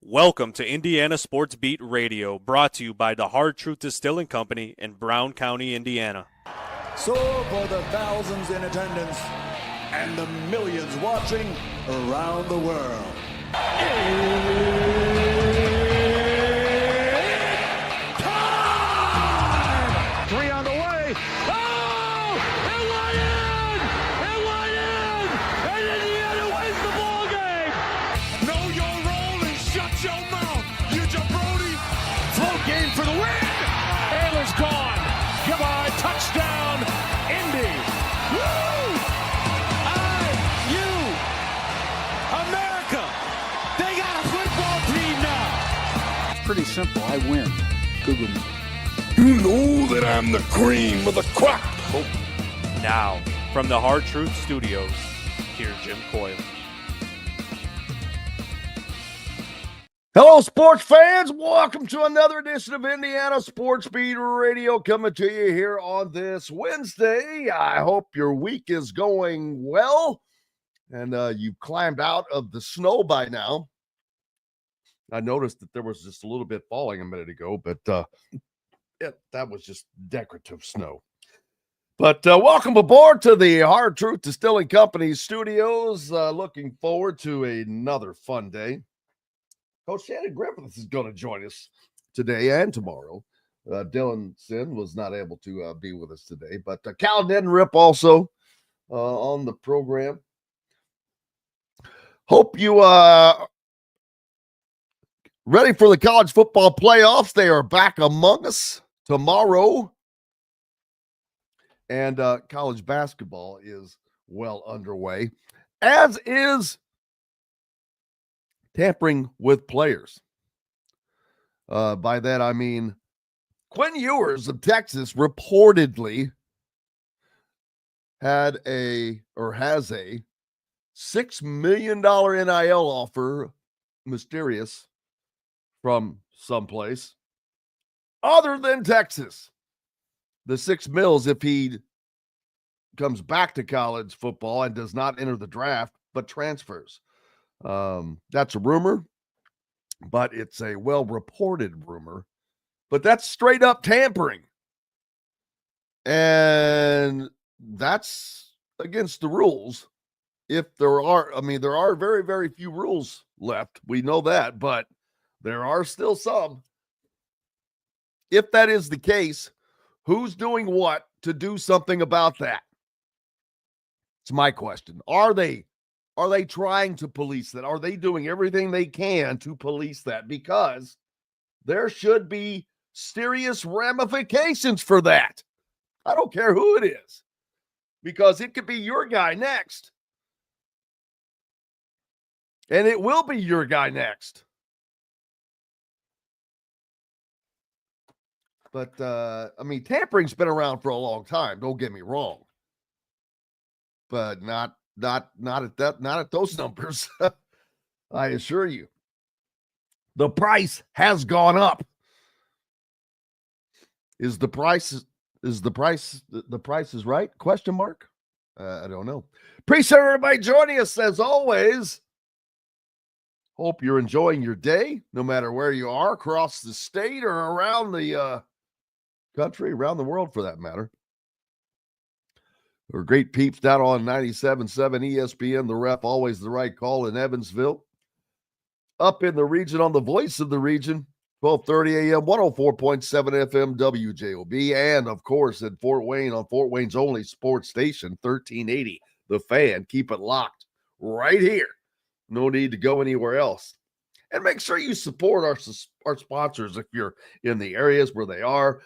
Welcome to Indiana Sports Beat Radio, brought to you by the Hard Truth Distilling Company in Brown County, Indiana. So for the thousands in attendance and the millions watching around the world, it's time! 3 on the way. Oh! It went in! It went in! And Indiana wins the ball game! Know your role and shut your mouth, you jabroni! Full game for the win! Ayler's gone. Goodbye. Touchdown, Indy. Woo! IU America. They got a football team now. It's pretty simple. I win. Google me. You know that I'm the cream of the crop. Now, from the Hard Truth Studios, here's Jim Coyle. Hello, sports fans. Welcome to another edition of Indiana Sports Beat Radio, coming to you here on this Wednesday. I hope your week is going well and you've climbed out of the snow by now. I noticed that there was just a little bit falling a minute ago, but that was just decorative snow. But welcome aboard to the Hard Truth Distilling Company studios. Looking forward to another fun day. Coach Shannon Griffiths is going to join us today and tomorrow. Dylan Sin was not able to be with us today, but Cal Neddenriep also on the program. Hope you ready for the college football playoffs. They are back among us tomorrow. And college basketball is well underway, as is tampering with players. By that, I mean Quinn Ewers of Texas reportedly has a $6 million NIL offer, mysterious, from someplace other than Texas. The $6 million if he comes back to college football and does not enter the draft, but transfers. That's a rumor, but it's a well-reported rumor. But that's straight up tampering. And that's against the rules. If there are very, very few rules left. We know that, but there are still some. If that is the case, who's doing what to do something about that? It's my question. Are they trying to police that? Are they doing everything they can to police that? Because there should be serious ramifications for that. I don't care who it is, because it could be your guy next. And it will be your guy next. But, tampering's been around for a long time. Don't get me wrong. But not at those numbers. I assure you. The price has gone up. Is the price right? Question mark? I don't know. Appreciate everybody joining us as always. Hope you're enjoying your day, no matter where you are, across the state or around the country, around the world for that matter. We're great peeps down on 97.7 ESPN, the Ref, always the right call in Evansville. Up in the region on the voice of the region, 12:30 a.m., 104.7 FM WJOB, and of course in Fort Wayne on Fort Wayne's only sports station, 1380 The Fan. Keep it locked right here. No need to go anywhere else. And make sure you support our sponsors if you're in the areas where they are.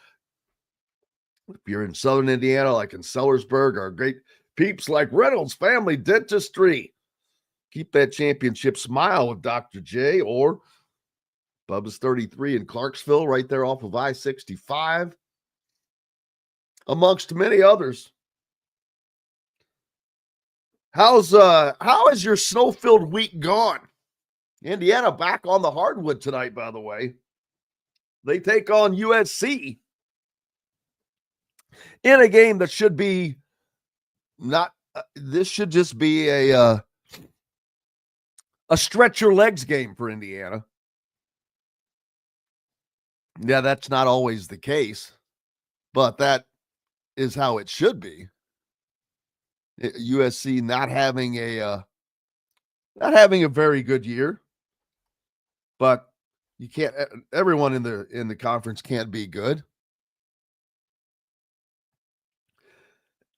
If you're in Southern Indiana, like in Sellersburg, our great peeps like Reynolds Family Dentistry. Keep that championship smile with Dr. J, or Bubba's 33 in Clarksville, right there off of I-65, amongst many others. How has your snow-filled week gone? Indiana back on the hardwood tonight, by the way. They take on USC in a game that should be not. This should just be a stretch your legs game for Indiana. Yeah, that's not always the case, but that is how it should be. USC not having a very good year, but you can't. Everyone in the conference can't be good.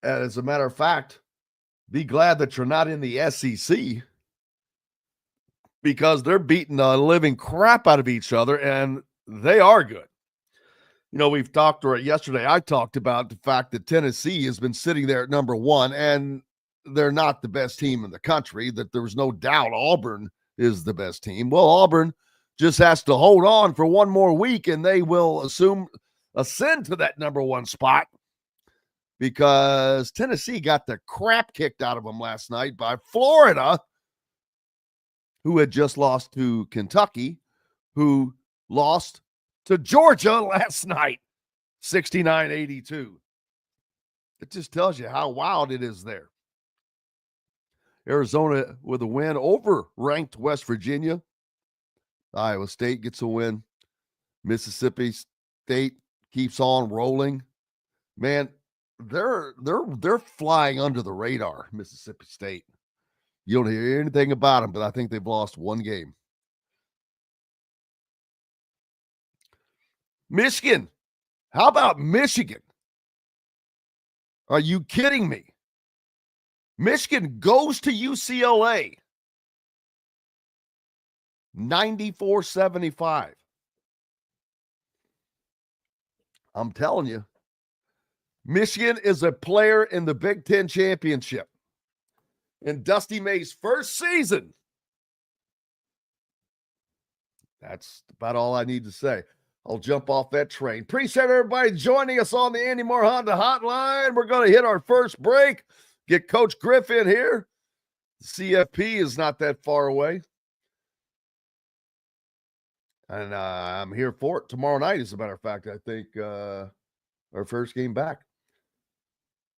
As a matter of fact, be glad that you're not in the SEC, because they're beating the living crap out of each other, and they are good. You know, we've talked yesterday. I talked about the fact that Tennessee has been sitting there at number 1, and they're not the best team in the country, that there was no doubt Auburn is the best team. Well, Auburn just has to hold on for one more week, and they will ascend to that number 1 spot, because Tennessee got the crap kicked out of them last night by Florida, who had just lost to Kentucky, who lost to Georgia last night, 69-82. It just tells you how wild it is there. Arizona with a win over ranked West Virginia. Iowa State gets a win. Mississippi State keeps on rolling. Man, they're flying under the radar, Mississippi State. You don't hear anything about them, but I think they've lost one game. Michigan. How about Michigan? Are you kidding me? Michigan goes to UCLA. 94-75. I'm telling you, Michigan is a player in the Big Ten championship. In Dusty May's first season. That's about all I need to say. I'll jump off that train. Appreciate everybody joining us on the Andy Moore Honda Hotline. We're going to hit our first break. Get Coach Griff in here. The CFP is not that far away. And I'm here for it tomorrow night, as a matter of fact. I think our first game back.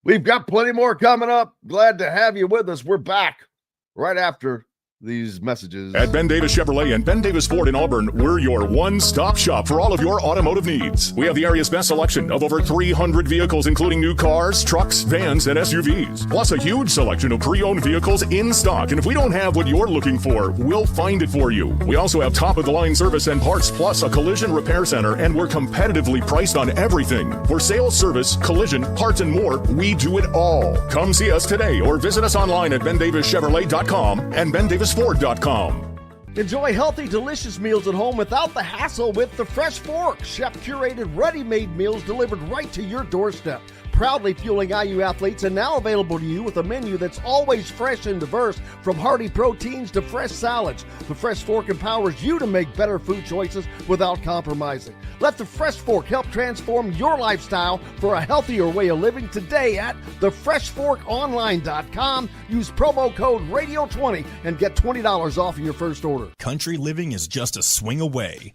We've got plenty more coming up. Glad to have you with us. We're back right after these messages. At Ben Davis Chevrolet and Ben Davis Ford in Auburn, we're your one-stop shop for all of your automotive needs. We have the area's best selection of over 300 vehicles, including new cars, trucks, vans, and SUVs. Plus a huge selection of pre-owned vehicles in stock. And if we don't have what you're looking for, we'll find it for you. We also have top-of-the-line service and parts, plus a collision repair center, and we're competitively priced on everything. For sales, service, collision, parts, and more, we do it all. Come see us today or visit us online at BenDavisChevrolet.com and BenDavisFord.com. Enjoy healthy, delicious meals at home without the hassle with the Fresh Fork. Chef-curated, ready-made meals delivered right to your doorstep. Proudly fueling IU athletes and now available to you with a menu that's always fresh and diverse, from hearty proteins to fresh salads. The Fresh Fork empowers you to make better food choices without compromising. Let the Fresh Fork help transform your lifestyle for a healthier way of living today at thefreshforkonline.com. Use promo code RADIO20 and get $20 off your first order. Country living is just a swing away.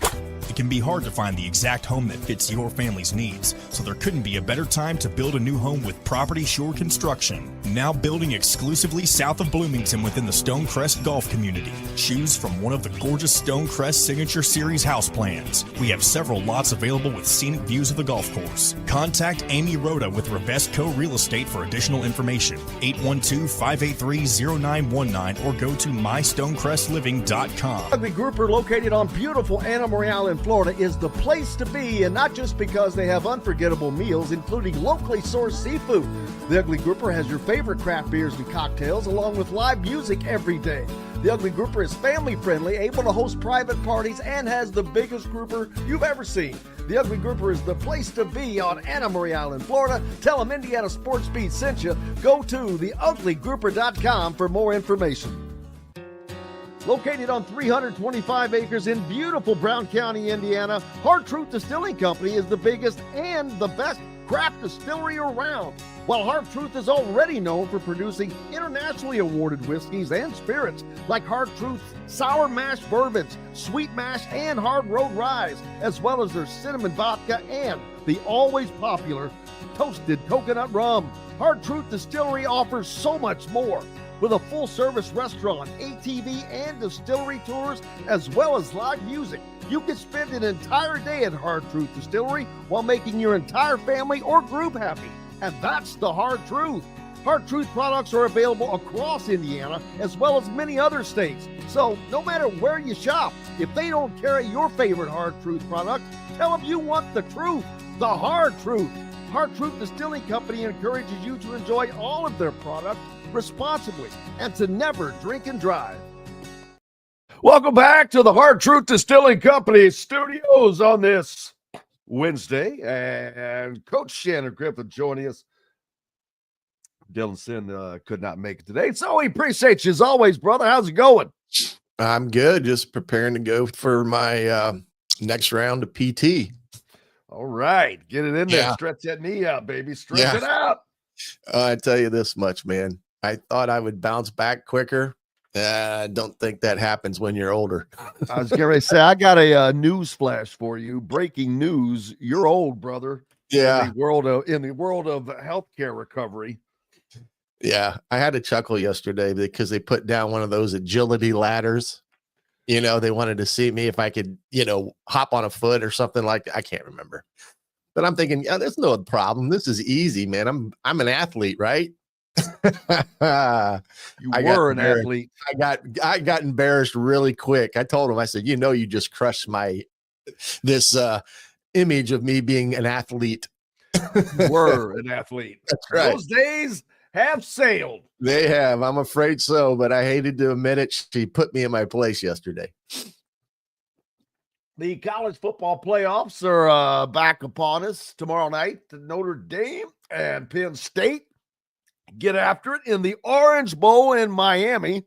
It can be hard to find the exact home that fits your family's needs, so there couldn't be a better time to build a new home with Property Shore Construction. Now building exclusively south of Bloomington within the Stonecrest Golf community. Choose from one of the gorgeous Stonecrest Signature Series house plans. We have several lots available with scenic views of the golf course. Contact Amy Rhoda with Revesco Real Estate for additional information. 812-583-0919 or go to mystonecrestliving.com. Ugly Grouper, located on beautiful Anna Maria in Florida, is the place to be, and not just because they have unforgettable meals, including locally sourced seafood. The Ugly Grouper has your favorite craft beers and cocktails, along with live music every day. The Ugly Grouper is family friendly, able to host private parties, and has the biggest grouper you've ever seen. The Ugly Grouper is the place to be on Anna Maria Island, Florida. Tell them Indiana Sports Beat sent you. Go to theuglygrouper.com for more information. Located on 325 acres in beautiful Brown County, Indiana, Hard Truth Distilling Company is the biggest and the best craft distillery around. While Hard Truth is already known for producing internationally awarded whiskeys and spirits like Hard Truth's sour mash bourbons, sweet mash, and hard road rye, as well as their cinnamon vodka and the always popular toasted coconut rum. Hard Truth Distillery offers so much more. with a full-service restaurant, ATV, and distillery tours, as well as live music. You can spend an entire day at Hard Truth Distillery while making your entire family or group happy. And that's the hard truth. Hard Truth products are available across Indiana as well as many other states. So no matter where you shop, if they don't carry your favorite Hard Truth product, tell them you want the truth, the hard truth. Hard Truth Distilling Company encourages you to enjoy all of their products responsibly and to never drink and drive. Welcome back to the Hard Truth Distilling Company studios on this Wednesday, and Coach Shannon Griffith joining us. Dylan Sin could not make it today, so we appreciate you as always, brother. How's it going? I'm good. Just preparing to go for my next round of PT. All right, get it in there. Stretch that knee out, baby. Stretch it out. I tell you this much, man. I thought I would bounce back quicker. I don't think that happens when you're older. I was going to say, I got a news flash for you. Breaking news. You're old, brother. Yeah. In the world of healthcare recovery. Yeah. I had to chuckle yesterday because they put down one of those agility ladders. You know, they wanted to see me if I could, hop on a foot or something like that. I can't remember. But I'm thinking, there's no problem. This is easy, man. I'm an athlete, right? You were an athlete. I got embarrassed really quick. I told him, I said, you just crushed this image of me being an athlete. You were an athlete. That's right. Those days have sailed. They have. I'm afraid so, but I hated to admit it. She put me in my place yesterday. The college football playoffs are back upon us tomorrow night. Notre Dame and Penn State get after it in the Orange Bowl in Miami.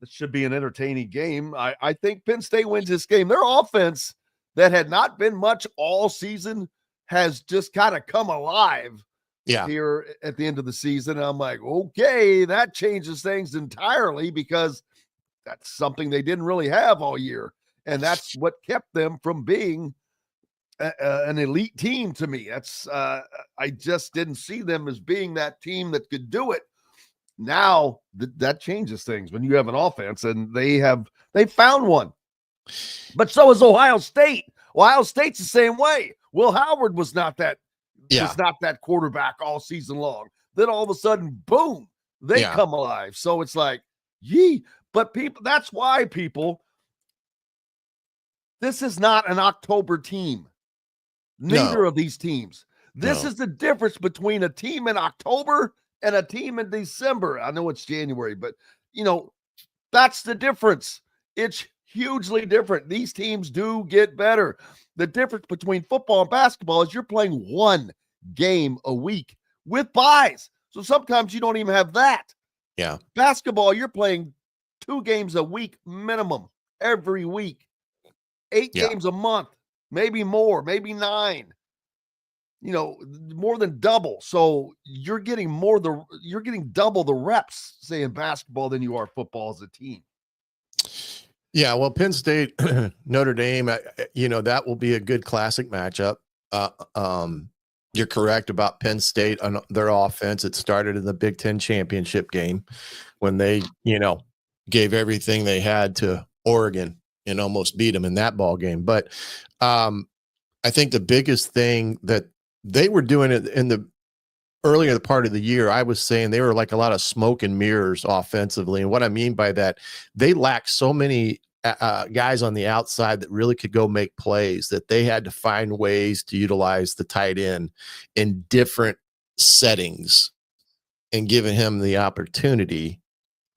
This should be an entertaining game. I think Penn State wins this game. Their offense, that had not been much all season, has just kind of come alive here at the end of the season. And I'm like, okay, that changes things entirely because that's something they didn't really have all year. And that's what kept them from being an elite team to me. That's I just didn't see them as being that team that could do it. Now that changes things when you have an offense, and they found one. But so is Ohio State. Ohio State's the same way. Will Howard was not that quarterback all season long. Then all of a sudden, boom, they come alive. So it's like, but people, that's why this is not an October team. Neither of these teams. This is the difference between a team in October and a team in December. I know it's January, but that's the difference. It's hugely different. These teams do get better. The difference between football and basketball is you're playing one game a week with buys. So sometimes you don't even have that. Yeah. Basketball, you're playing 2 games a week minimum every week. 8 games a month, maybe more, maybe 9. More than double. So you're getting double the reps, say, in basketball than you are football as a team. Yeah, well, Penn State, Notre Dame, that will be a good classic matchup. You're correct about Penn State on their offense. It started in the Big Ten championship game when they, gave everything they had to Oregon and almost beat them in that ball game. But I think the biggest thing that they were doing it in the earlier part of the year, I was saying they were like a lot of smoke and mirrors offensively. And what I mean by that, they lacked so many guys on the outside that really could go make plays that they had to find ways to utilize the tight end in different settings and giving him the opportunity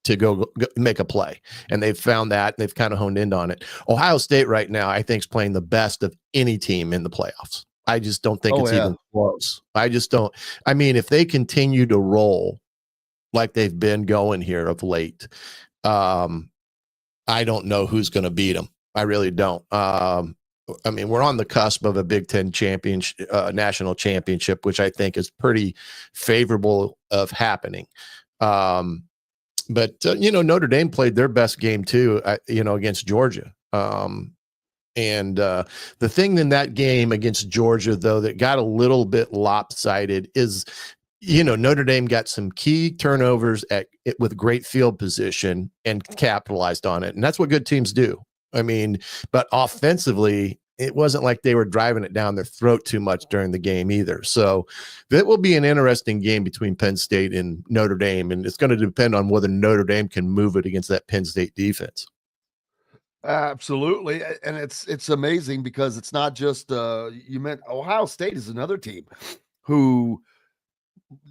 to go make a play. And they've found that. They've kind of honed in on it. Ohio State right now, I think, is playing the best of any team in the playoffs. I just don't think it's even close. I just don't. I mean, if they continue to roll like they've been going here of late, I don't know who's going to beat them. I really don't. I mean, we're on the cusp of a Big Ten championship, national championship, which I think is pretty favorable of happening. But Notre Dame played their best game too, against Georgia. And the thing in that game against Georgia, though, that got a little bit lopsided is, Notre Dame got some key turnovers with great field position and capitalized on it. And that's what good teams do. I mean, but offensively, it wasn't like they were driving it down their throat too much during the game either. So that will be an interesting game between Penn State and Notre Dame. And it's going to depend on whether Notre Dame can move it against that Penn State defense. Absolutely. And it's amazing because it's not just you meant Ohio State is another team who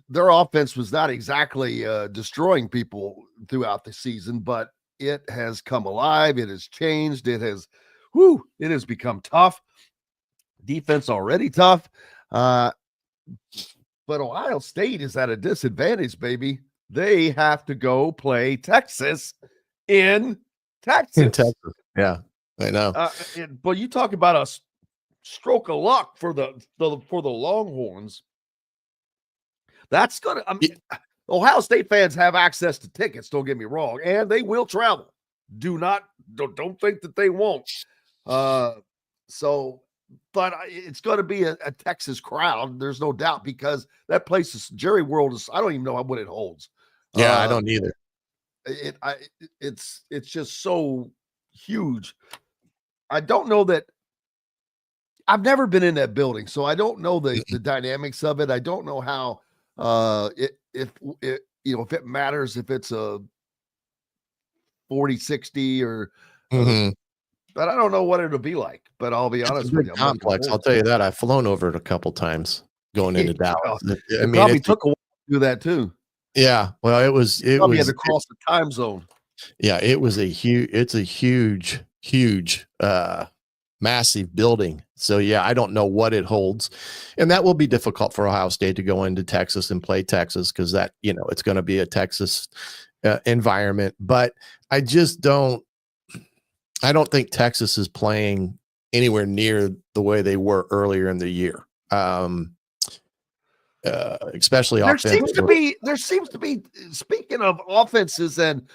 their offense was not exactly destroying people throughout the season, but it has come alive. It has changed. It has become tough. Defense already tough. But Ohio State is at a disadvantage, baby. They have to go play Texas in Texas. Yeah, I know. But you talk about a stroke of luck for the Longhorns. That's gonna. Ohio State fans have access to tickets. Don't get me wrong, and they will travel. Don't think that they won't. But it's going to be a Texas crowd. There's no doubt because that place is Jerry World is. I don't even know what it holds. Yeah, I don't either. It's just so huge. I don't know that. I've never been in that building, so I don't know the dynamics of it. I don't know how if it matters if it's a 40-60 or but I don't know what it'll be like. But I'll be honest with you, complex. I'll tell you that I've flown over it a couple times going into Dallas. I mean, probably took a while to do that too. Yeah, well, it was had to cross the time zone. Yeah, it's a huge, massive building. So yeah, I don't know what it holds, and that will be difficult for Ohio State to go into Texas and play Texas because that it's going to be a Texas environment. But I don't think Texas is playing anywhere near the way they were earlier in the year. Especially there seems to be speaking of offenses and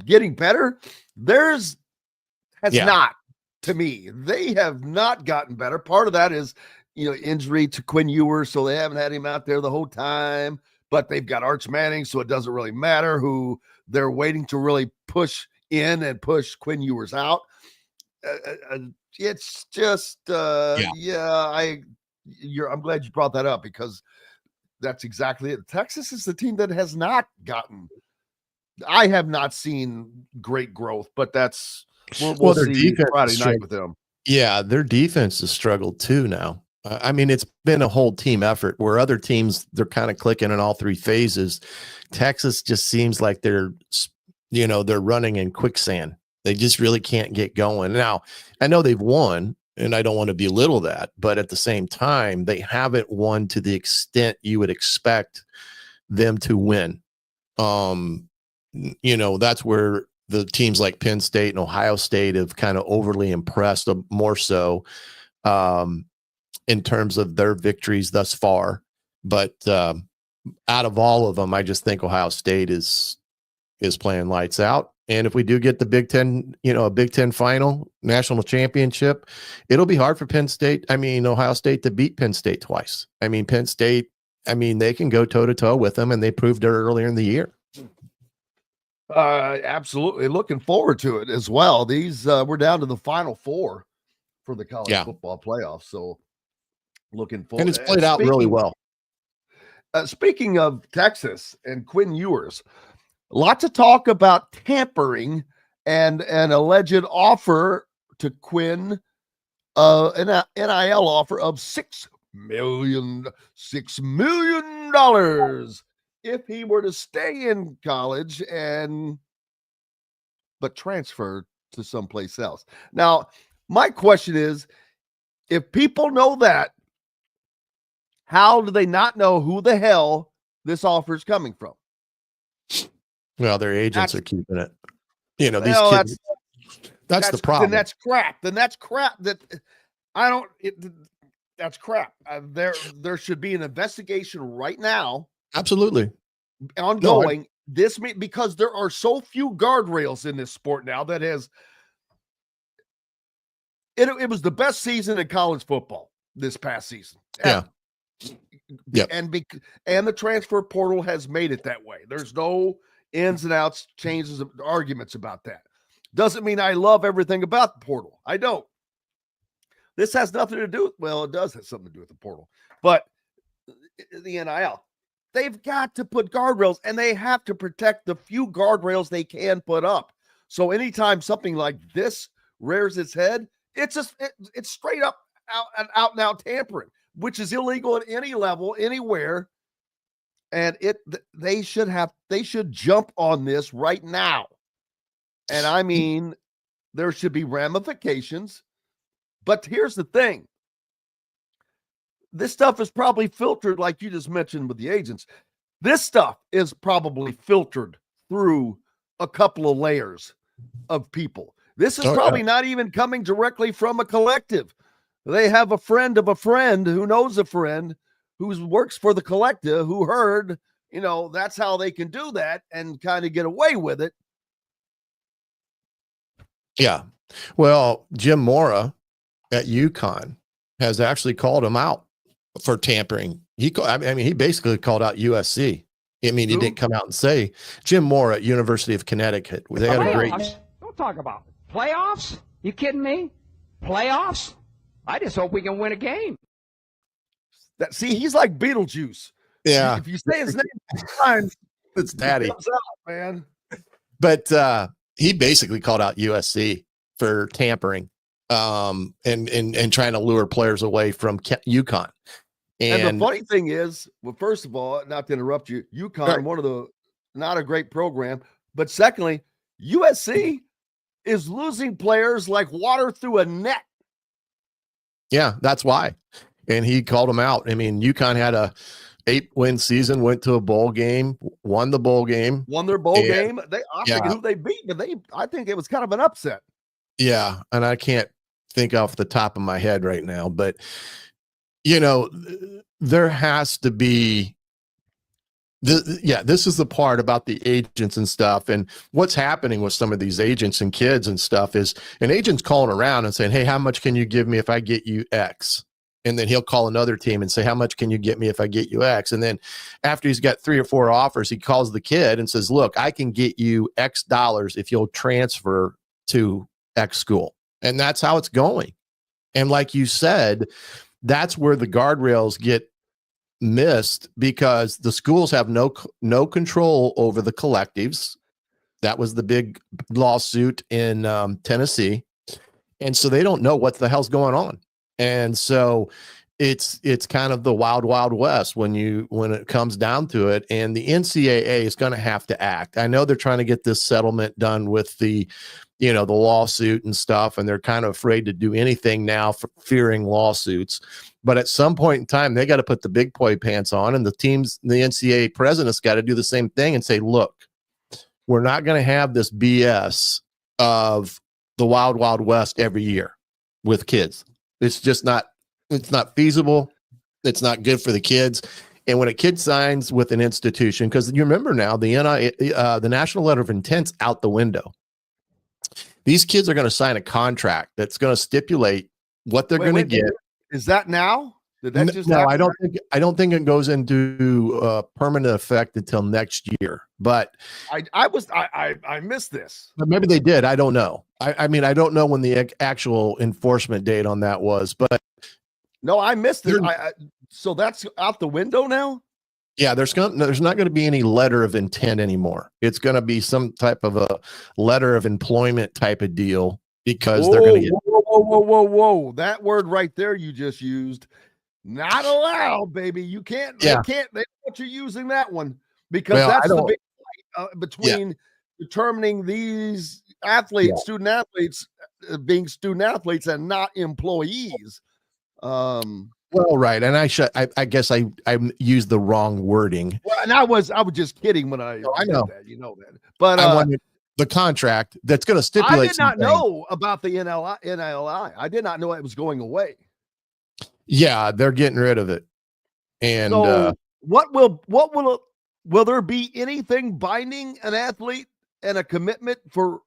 getting better, not to me. They have not gotten better. Part of that is injury to Quinn Ewers, so they haven't had him out there the whole time, but they've got Arch Manning, so it doesn't really matter who they're waiting to really push in and push Quinn Ewers out. It's just I'm glad you brought that up because that's exactly it. Texas is the team that has not gotten. I have not seen great growth, but that's we'll see Friday night with them. Yeah, their defense has struggled too now. I mean, it's been a whole team effort where other teams they're kind of clicking in all three phases. Texas just seems like they're running in quicksand. They just really can't get going. Now, I know they've won, and I don't want to belittle that, but at the same time, they haven't won to the extent you would expect them to win. That's where the teams like Penn State and Ohio State have kind of overly impressed more so in terms of their victories thus far. But out of all of them, I just think Ohio State is playing lights out. And if we do get the Big Ten, a Big Ten final national championship, it'll be hard for Ohio State to beat Penn State twice. Penn State, they can go toe to toe with them, and they proved it earlier in the year. Absolutely. Looking forward to it as well. These we're down to the final four for the college football playoffs. So looking forward. And it's played out really well. Speaking of Texas and Quinn Ewers, lots of talk about tampering and an alleged offer to Quinn, an NIL offer of $6 million if he were to stay in college but transfer to someplace else. Now, my question is, if people know that, how do they not know who the hell this offer is coming from? Well, their agents are keeping it. These kids. That's the problem. Then that's crap. That's crap. There should be an investigation right now. Absolutely. Ongoing. Because there are so few guardrails in this sport now that has. It was the best season in college football this past season. Yeah. Yep. And the transfer portal has made it that way. There's no ins and outs, changes, arguments about that. Doesn't mean I love everything about the portal. I don't. This has nothing to do with, well, it does have something to do with the portal, but the NIL. They've got to put guardrails, and they have to protect the few guardrails they can put up. So anytime something like this rears its head, it's straight up out and out tampering, which is illegal at any level, anywhere. And they should jump on this right now. And I mean, there should be ramifications. But here's the thing. This stuff is probably filtered, like you just mentioned with the agents. This stuff is probably filtered through a couple of layers of people. This is probably not even coming directly from a collective. They have a friend of a friend who knows a friend who works for the collective who heard, that's how they can do that and kind of get away with it. Yeah. Well, Jim Mora at UConn has actually called him out for tampering. He basically called out USC. I mean, he didn't come out and say Jim Mora at University of Connecticut. They had a great. Don't talk about it. Playoffs. You kidding me? Playoffs. I just hope we can win a game. He's like Beetlejuice. Yeah. If you say his name times, it's daddy, out, man. But he basically called out USC for tampering, and trying to lure players away from UConn. And the funny thing is, well, first of all, not to interrupt you, UConn, not a great program, but secondly, USC is losing players like water through a net. Yeah, that's why. And he called them out. I mean, UConn had a 8-win season, went to a bowl game, won their bowl game. I forget who they beat, but I think it was kind of an upset. Yeah, and I can't think off the top of my head right now, but there has to be this is the part about the agents and stuff. And what's happening with some of these agents and kids and stuff is an agent's calling around and saying, hey, how much can you give me if I get you X? And then he'll call another team and say, how much can you get me if I get you X? And then after he's got 3 or 4 offers, he calls the kid and says, look, I can get you X dollars if you'll transfer to X school. And that's how it's going. And like you said, that's where the guardrails get missed because the schools have no control over the collectives. That was the big lawsuit in Tennessee. And so they don't know what the hell's going on. And so it's kind of the wild, wild west when it comes down to it. And the NCAA is going to have to act. I know they're trying to get this settlement done with the lawsuit and stuff, and they're kind of afraid to do anything now for fearing lawsuits. But at some point in time, they got to put the big boy pants on, and the NCAA president's got to do the same thing and say, look, we're not going to have this BS of the wild, wild west every year with kids. It's not feasible. It's not good for the kids. And when a kid signs with an institution, because you remember now, the National Letter of Intent's out the window. These kids are going to sign a contract that's going to stipulate what they're going to get. Is that now? Did that just no, happen? I don't think it goes into permanent effect until next year. But I missed this. But maybe they did. I don't know. I mean, I don't know when the actual enforcement date on that was, but no, I missed it. So that's out the window now? Yeah, there's not going to be any letter of intent anymore. It's going to be some type of a letter of employment type of deal because they're going to get. Whoa. That word right there you just used, not allowed, baby. You can't. They can't. They don't want you using that one because that's the big fight between determining these athletes, student athletes, being student athletes and not employees. Well, right, and I guess I used the wrong wording. Well, and I was just kidding when I know that, that. But I wanted the contract that's going to stipulate. I did not know about the NLI. I did not know it was going away. Yeah, they're getting rid of it. And so will there be anything binding an athlete and a commitment for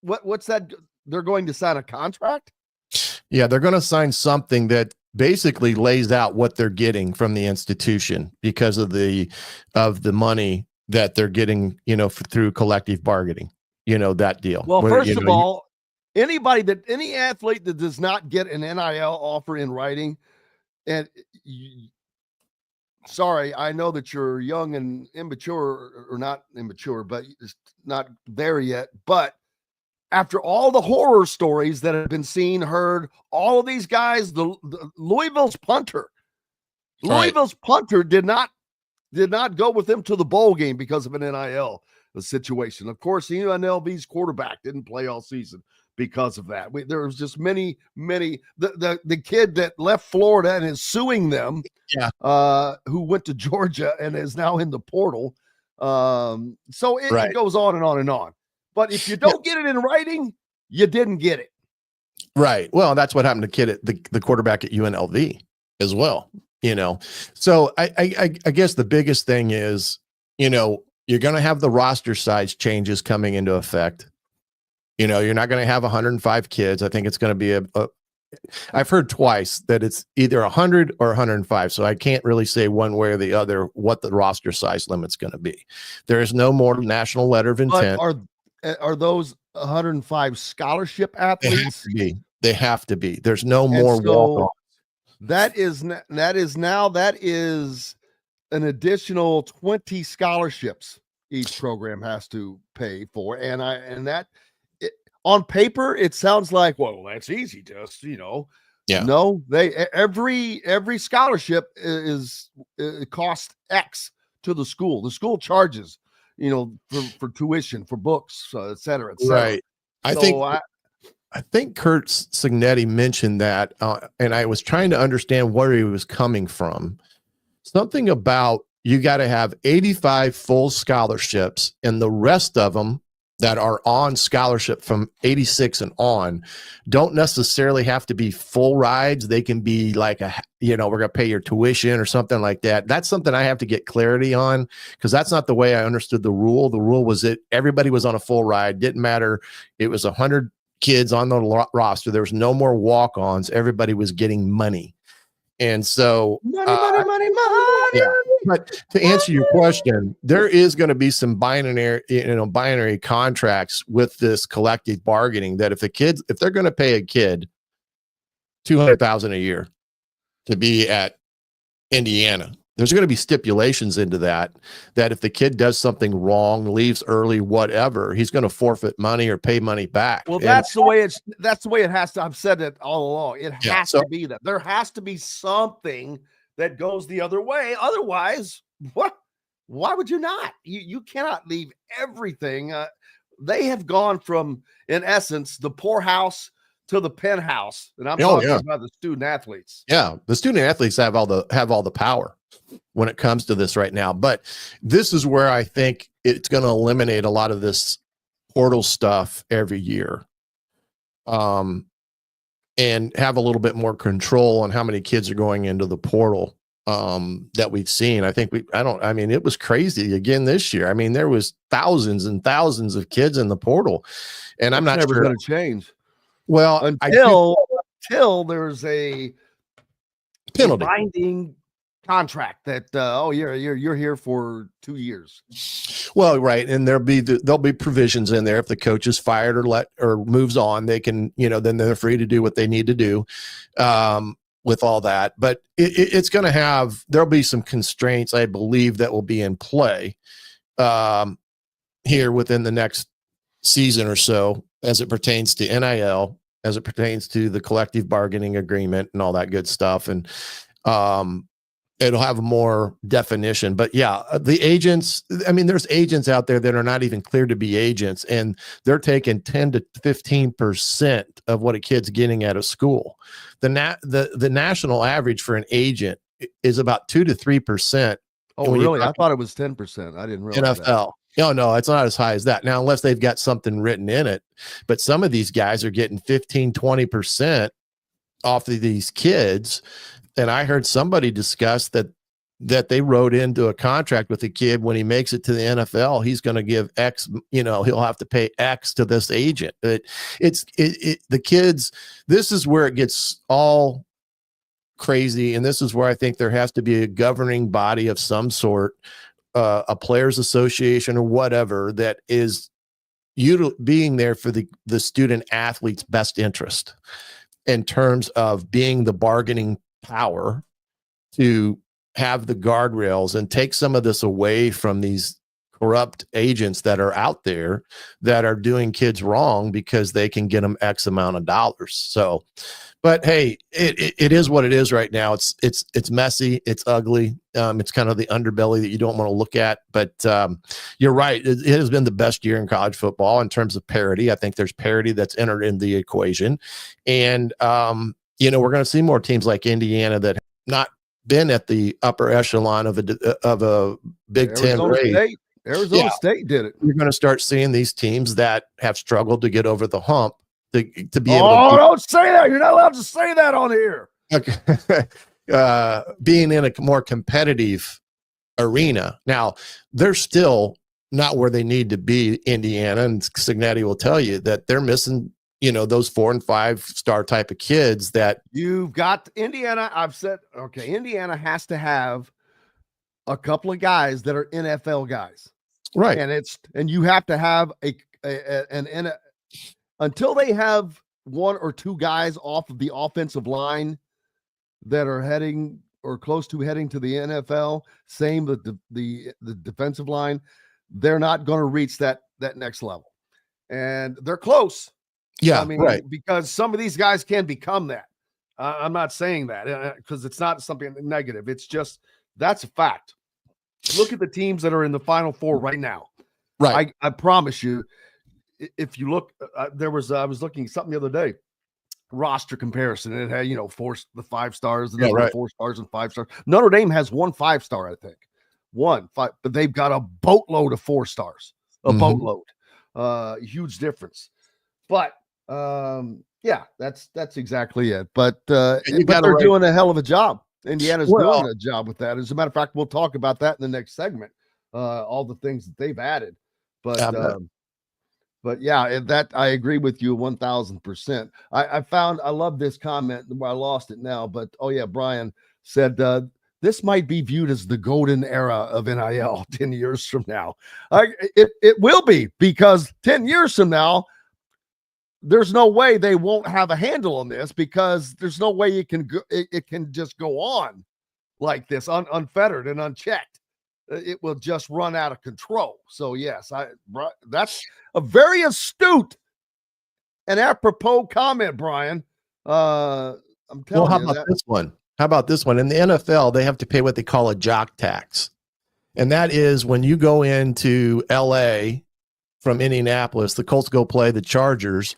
what's that? They're going to sign a contract. Yeah, they're going to sign something that basically lays out what they're getting from the institution because of the money that they're getting, through collective bargaining, that deal. Well, Where, first of all, any athlete that does not get an NIL offer in writing, and sorry, I know that you're young and immature, or not immature, but it's not there yet. But after all the horror stories that have been seen, heard, all of these guys, the Louisville's punter did not go with them to the bowl game because of an NIL situation. Of course, UNLV's quarterback didn't play all season because of that. There was just many. The kid that left Florida and is suing them, who went to Georgia and is now in the portal. So it goes on and on and on. But if you don't get it in writing, you didn't get it. Right. Well, that's what happened to kid at the quarterback at UNLV as well. So I guess the biggest thing is, you're going to have the roster size changes coming into effect. You're not going to have 105 kids. I think it's going to be I've heard twice that it's either 100 or 105. So I can't really say one way or the other what the roster size limit's going to be. There is no more national letter of intent. But are those 105 scholarship athletes? They have to be. There's no more walk-ons. That is an additional 20 scholarships each program has to pay for. On paper, it sounds like, well, that's easy, just, Yeah. No, every scholarship it costs X to the school. The school charges, for tuition, for books, et cetera, et cetera. Right. I think Kurt Signetti mentioned that, and I was trying to understand where he was coming from. Something about you got to have 85 full scholarships, and the rest of them that are on scholarship from 86 and on don't necessarily have to be full rides. They can be like we're going to pay your tuition or something like that. That's something I have to get clarity on, because that's not the way I understood the rule. The rule was that everybody was on a full ride. Didn't matter. It was 100 kids on the roster. There was no more walk-ons. Everybody was getting money. And so money. Yeah. But to answer your question, there is going to be some binary contracts with this collective bargaining, that if they're going to pay a kid $200,000 a year to be at Indiana, there's going to be stipulations into that if the kid does something wrong, leaves early, whatever, he's going to forfeit money or pay money back. Well, that's the way it has to. I've said it all along. It has to be that. There has to be something that goes the other way. Otherwise, what? Why would you not? You cannot leave everything. They have gone from, in essence, the poorhouse to the penthouse, and I'm talking about the student athletes. Yeah, the student athletes have all the power when it comes to this right now. But this is where I think it's going to eliminate a lot of this portal stuff every year, and have a little bit more control on how many kids are going into the portal that we've seen. I think it was crazy again this year. I mean, there was thousands and thousands of kids in the portal, and I'm not never going to change. Well, until there's a penalty binding contract that you're here for 2 years. Well, right, and there'll be provisions in there. If the coach is fired or moves on, they can, then they're free to do what they need to do with all that. But it's going to there'll be some constraints, I believe, that will be in play here within the next season or so, as it pertains to NIL, as it pertains to the collective bargaining agreement and all that good stuff. And it'll have more definition. But yeah, the agents, there's agents out there that are not even cleared to be agents, and they're taking 10 to 15% of what a kid's getting out of school. The national average for an agent is about 2 to 3%. Oh, really? I thought it was 10%. I didn't realize NFL. No, it's not as high as that. Now, unless they've got something written in it, but some of these guys are getting 15, 20% off of these kids. And I heard somebody discuss that they wrote into a contract with a kid, when he makes it to the NFL, he's going to give X, he'll have to pay X to this agent. The kids, this is where it gets all crazy, and this is where I think there has to be a governing body of some sort, a players association or whatever, that is being there for the student athlete's best interest in terms of being the bargaining power to have the guardrails and take some of this away from these corrupt agents that are out there that are doing kids wrong because they can get them X amount of dollars. So, but hey, it is what it is right now. It's messy. It's ugly. It's kind of the underbelly that you don't want to look at, but you're right. It has been the best year in college football in terms of parity. I think there's parity that's entered in the equation. And, we're going to see more teams like Indiana that have not been at the upper echelon of a Big Ten race. Arizona State did it. You're going to start seeing these teams that have struggled to get over the hump to be able to. Oh, don't say that. You're not allowed to say that on here. Okay. Being in a more competitive arena. Now, they're still not where they need to be, Indiana, and Cignetti will tell you that they're missing, those 4 and 5 star type of kids that you've got. Indiana, I've said, okay, Indiana has to have a couple of guys that are NFL guys. Right. And you have to have until they have 1 or 2 guys off of the offensive line that are heading or close to heading to the NFL, same with the defensive line, they're not going to reach that next level. And they're close. Yeah, I mean, right. Because some of these guys can become that. I'm not saying that because it's not something negative. It's just, that's a fact. Look at the teams that are in the Final Four right now. Right. I promise you, if you look, I was looking at something the other day, roster comparison. It had, the 5 stars, the 4 stars and 5 stars. Notre Dame has 1 5-star, I think. 1 5, but they've got a boatload of 4 stars, boatload. Huge difference. But that's exactly it. But they're doing a hell of a job. Indiana's doing a job with that. As a matter of fact, we'll talk about that in the next segment. All the things that they've added. But yeah, that I agree with you 1,000%. I love this comment. I lost it now, but Brian said this might be viewed as the golden era of NIL 10 years from now. It will be, because 10 years from now, there's no way they won't have a handle on this, because there's no way it can just go on like this, unfettered and unchecked. It will just run out of control. So yes, that's a very astute and apropos comment, Brian. I'm telling you. How about this one? In the NFL, they have to pay what they call a jock tax. And that is when you go into LA from Indianapolis, the Colts go play the Chargers,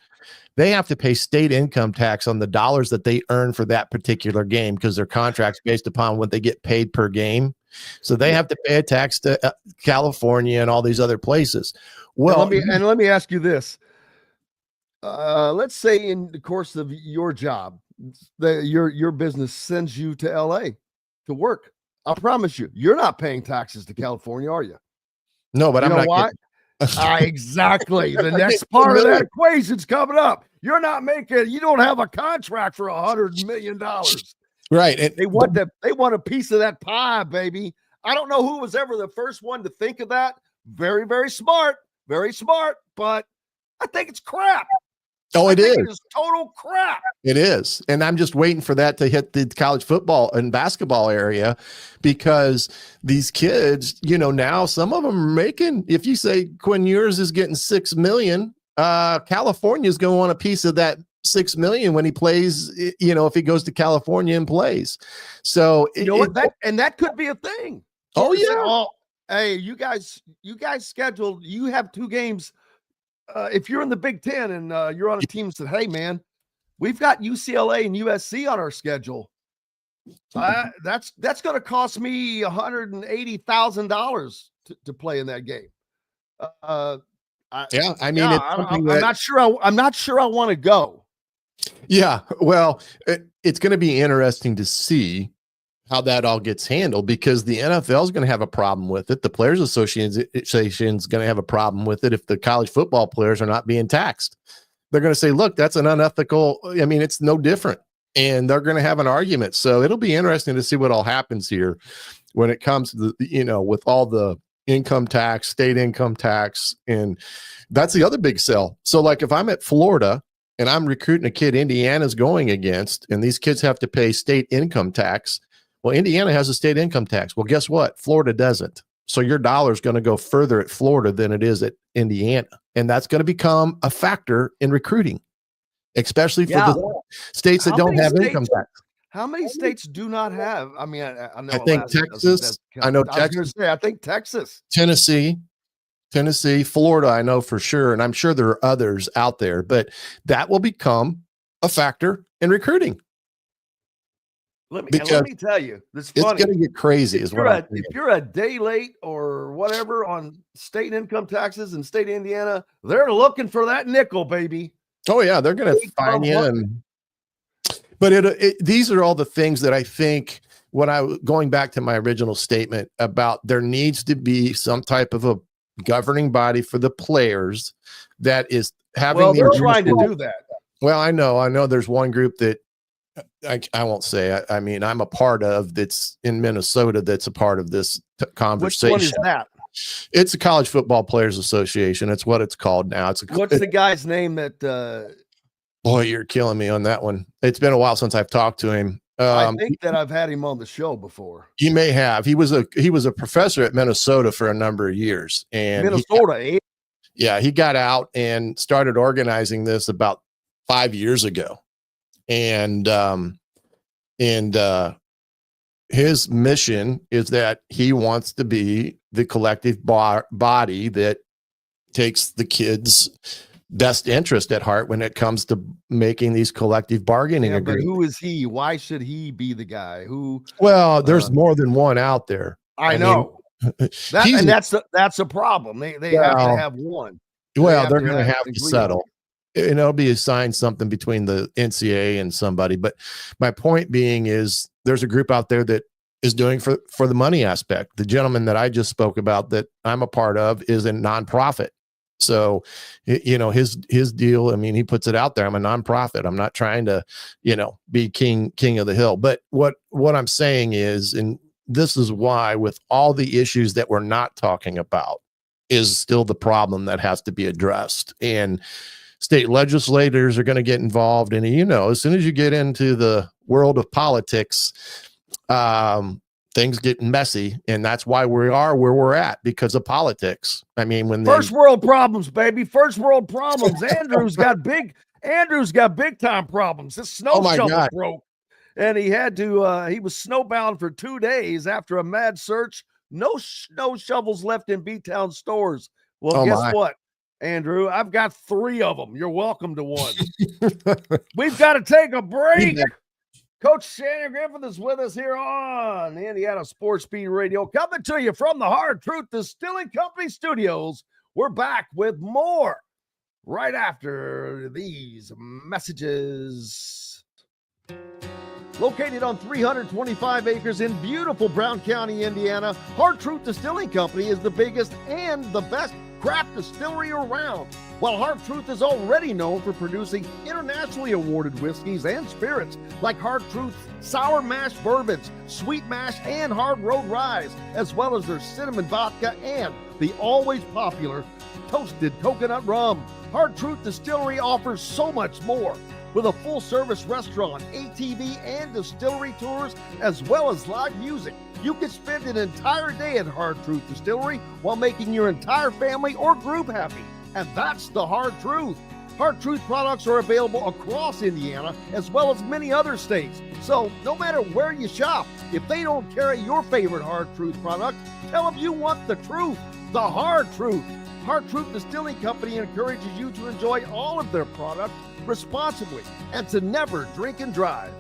they have to pay state income tax on the dollars that they earn for that particular game, because their contract's based upon what they get paid per game. So they have to pay a tax to California and all these other places. Well, let me ask you this. Let's say in the course of your job, your business sends you to LA to work. I promise you're not paying taxes to California, are you? No, but I'm not. Why? Exactly. The next part of that equation's coming up. You don't have a contract for $100 million. Right. And they want a piece of that pie, baby. I don't know who was ever the first one to think of that. Very, very smart. Very smart. But I think it's crap. Oh, it is. It is total crap. It is. And I'm just waiting for that to hit the college football and basketball area, because these kids, now some of them are making, if you say Quinn Ewers is getting $6 million, California is going to want a piece of that $6 million when he plays, if he goes to California and plays. So that could be a thing. Oh yeah. Hey, you guys scheduled, you have 2 games. If you're in the Big Ten and you're on a team that said, hey, man, we've got UCLA and USC on our schedule. That's going to cost me $180,000 to play in that game. I'm not sure I want to go. Yeah, well, it's going to be interesting to see how that all gets handled, because the NFL is going to have a problem with it. The Players Association is going to have a problem with it if the college football players are not being taxed. They're going to say, look, that's an unethical. I mean, it's no different. and they're going to have an argument. So it'll be interesting to see what all happens here when it comes to with all the income tax, state income tax, and that's the other big sell. So like if I'm at Florida and I'm recruiting a kid Indiana's going against, and these kids have to pay state income tax. Well, Indiana has a state income tax. Well, guess what? Florida doesn't. So your dollar is going to go further at Florida than it is at Indiana. And that's going to become a factor in recruiting, especially for the states that don't have income tax. How many states do not have? I mean, I know. I think Texas. I know Texas. I think Texas. Tennessee, Florida, I know for sure. And I'm sure there are others out there, but that will become a factor in recruiting. Let me tell you, this is funny. It's going to get crazy. If you're a day late or whatever on state income taxes in state of Indiana, they're looking for that nickel, baby. Oh yeah, they're going to fine you. But these are all the things that I think. Going back to my original statement about there needs to be some type of a governing body for the players that is having. Well, they're trying to do that. Well, I know. There's one group that. I won't say. I mean, I'm a part of that's in Minnesota. That's a part of this conversation. Which one is that? It's a College Football Players Association. It's what it's called now. What's the guy's name that? Boy, you're killing me on that one. It's been a while since I've talked to him. I think that I've had him on the show before. You may have. He was a professor at Minnesota for a number of years, and Minnesota. He got out and started organizing this about 5 years ago. And his mission is that he wants to be the collective body that takes the kids' best interest at heart when it comes to making these collective bargaining agreements. But who is he? Why should he be the guy who? Well, there's more than one out there. I know. That's a problem. They have to have one. Well, they're going to have to settle. And it'll be assigned something between the NCAA and somebody. But my point being is there's a group out there that is doing for the money aspect. The gentleman that I just spoke about that I'm a part of is a nonprofit. So, his deal, I mean, he puts it out there. I'm a nonprofit. I'm not trying to, be king of the hill. But what I'm saying is, and this is why with all the issues that we're not talking about is still the problem that has to be addressed. And state legislators are going to get involved. And, as soon as you get into the world of politics, things get messy. And that's why we are where we're at, because of politics. I mean, first world problems, baby. First world problems. Andrew's got big time problems. His snow shovel broke. And he had to, he was snowbound for 2 days after a mad search. No snow shovels left in B-Town stores. Well, guess what, Andrew? I've got 3 of them. You're welcome to one. We've got to take a break. Yeah. Coach Shannon Griffith is with us here on Indiana Sports Beat Radio, coming to you from the Hard Truth Distilling Company studios. We're back with more right after these messages. Located on 325 acres in beautiful Brown County, Indiana, Hard Truth Distilling Company is the biggest and the best craft distillery around. While Hard Truth is already known for producing internationally awarded whiskeys and spirits like Hard Truth Sour Mash Bourbons, Sweet Mash, and Hard Road Rye, as well as their cinnamon vodka and the always popular Toasted Coconut Rum. Hard Truth Distillery offers so much more. With a full-service restaurant, ATV, and distillery tours, as well as live music, you can spend an entire day at Hard Truth Distillery while making your entire family or group happy. And that's the Hard Truth. Hard Truth products are available across Indiana, as well as many other states. So no matter where you shop, if they don't carry your favorite Hard Truth product, tell them you want the truth, the Hard Truth. Hard Truth Distilling Company encourages you to enjoy all of their products responsibly and to never drink and drive.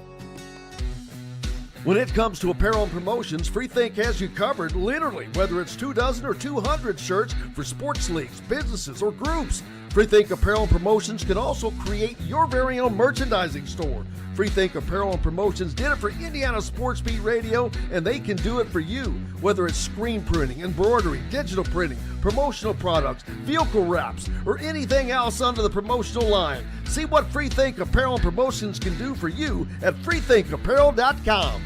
When it comes to apparel and promotions, Freethink has you covered, literally, whether it's 24 or 200 shirts for sports leagues, businesses, or groups. Freethink Apparel and Promotions can also create your very own merchandising store. Freethink Apparel and Promotions did it for Indiana Sports Beat Radio, and they can do it for you. Whether it's screen printing, embroidery, digital printing, promotional products, vehicle wraps, or anything else under the promotional line. See what Freethink Apparel and Promotions can do for you at freethinkapparel.com.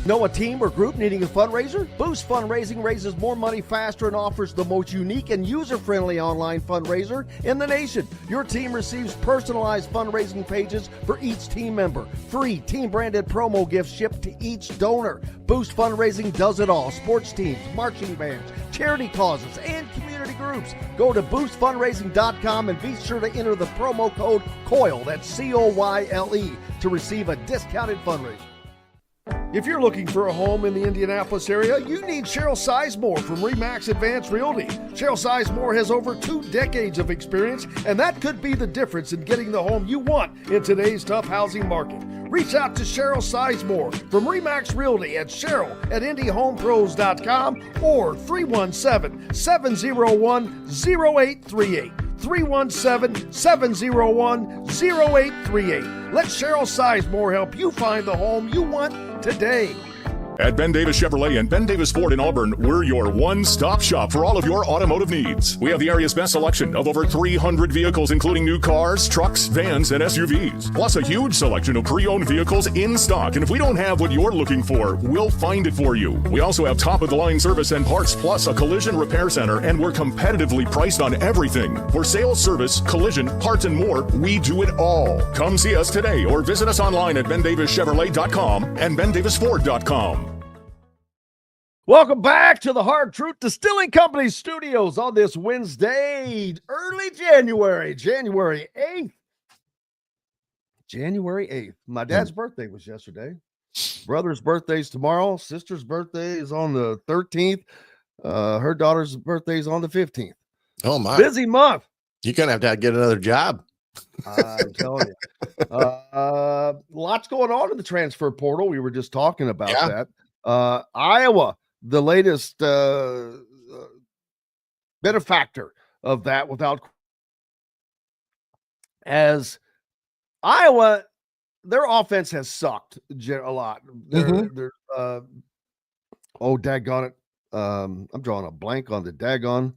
Know a team or group needing a fundraiser? Boost Fundraising raises more money faster and offers the most unique and user-friendly online fundraiser in the nation. Your team receives personalized fundraising pages for each team member. Free team-branded promo gifts shipped to each donor. Boost Fundraising does it all. Sports teams, marching bands, charity causes, and community groups. Go to boostfundraising.com and be sure to enter the promo code COYLE, that's C-O-Y-L-E, to receive a discounted fundraiser. If you're looking for a home in the Indianapolis area, you need Cheryl Sizemore from RE/MAX Advanced Realty. Cheryl Sizemore has over 2 decades of experience, and that could be the difference in getting the home you want in today's tough housing market. Reach out to Cheryl Sizemore from RE/MAX Realty at cheryl@indyhomepros.com or 317-701-0838. 317-701-0838. Let Cheryl Sizemore help you find the home you want today. At Ben Davis Chevrolet and Ben Davis Ford in Auburn, we're your one-stop shop for all of your automotive needs. We have the area's best selection of over 300 vehicles, including new cars, trucks, vans, and SUVs. Plus a huge selection of pre-owned vehicles in stock. And if we don't have what you're looking for, we'll find it for you. We also have top-of-the-line service and parts, plus a collision repair center, and we're competitively priced on everything. For sales, service, collision, parts, and more, we do it all. Come see us today or visit us online at bendavischevrolet.com and bendavisford.com. Welcome back to the Hard Truth Distilling Company studios on this Wednesday, early January 8th. January 8th. My dad's birthday was yesterday. Brother's birthday's tomorrow. Sister's birthday is on the 13th. Her daughter's birthday is on the 15th. Oh, my. Busy month. You're going to have to get another job. I'm telling you. Lots going on in the transfer portal. We were just talking about that. Iowa, the latest benefactor of that, without as Iowa, their offense has sucked a lot. They're oh, daggone it. I'm drawing a blank on the daggone.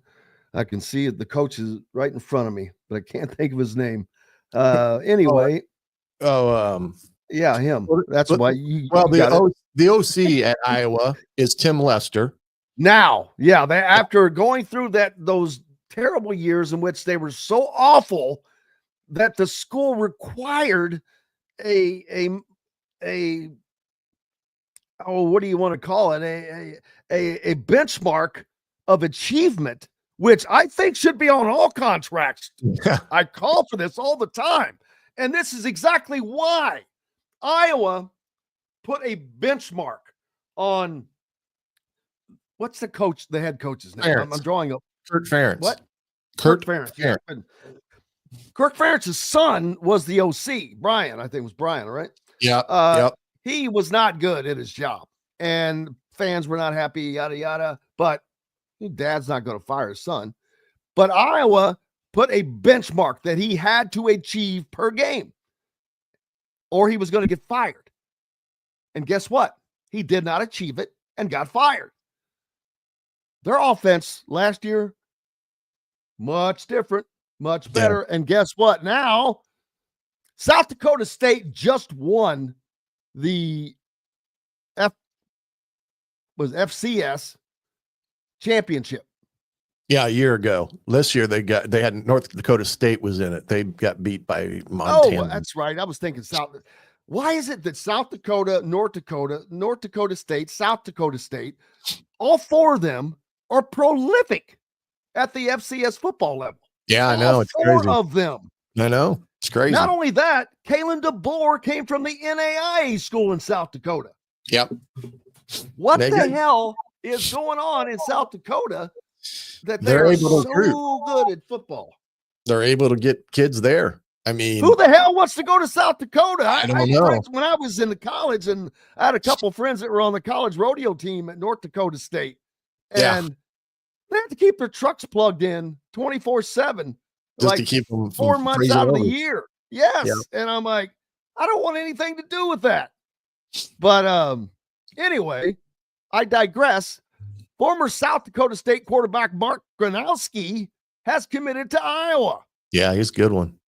I can see it. The coach is right in front of me, but I can't think of his name. Anyway. Yeah, him. That's why the OC at Iowa is Tim Lester. Now, after going through those terrible years in which they were so awful that the school required a what do you want to call it? A benchmark of achievement, which I think should be on all contracts. I call for this all the time. And this is exactly why Iowa put a benchmark on what's the head coach's name? I'm drawing up. Kurt Ferentz. What? Kurt Ferentz. Ferentz. Yeah. Kirk Ferentz's son was the OC. Brian, I think it was Brian, right? Yeah. He was not good at his job, and fans were not happy, yada, yada. But dad's not going to fire his son. But Iowa put a benchmark that he had to achieve per game, or he was going to get fired. And guess what? He did not achieve it and got fired. Their offense last year, much different, much better. Yeah. And guess what? Now, South Dakota State just won the FCS championship. Yeah, a year ago. This year they had North Dakota State was in it. They got beat by Montana. Oh, that's right. I was thinking South. Why is it that South Dakota, North Dakota State, South Dakota State, all four of them are prolific at the FCS football level? Yeah, I know. It's crazy. Four of them. I know. It's crazy. Not only that, Kalen DeBoer came from the NAIA school in South Dakota. Yep. What the hell is going on in South Dakota that they're so good at football? They're able to get kids there. I mean, who the hell wants to go to South Dakota? I don't know. When I was in the college, and I had a couple friends that were on the college rodeo team at North Dakota State, and they had to keep their trucks plugged in 24/7 just like to keep them 4 from months freezing out of the over. year. Yes. Yeah. And I'm like, I don't want anything to do with that. But anyway, I digress. Former South Dakota State quarterback Mark Gronowski has committed to Iowa. Yeah, he's a good one.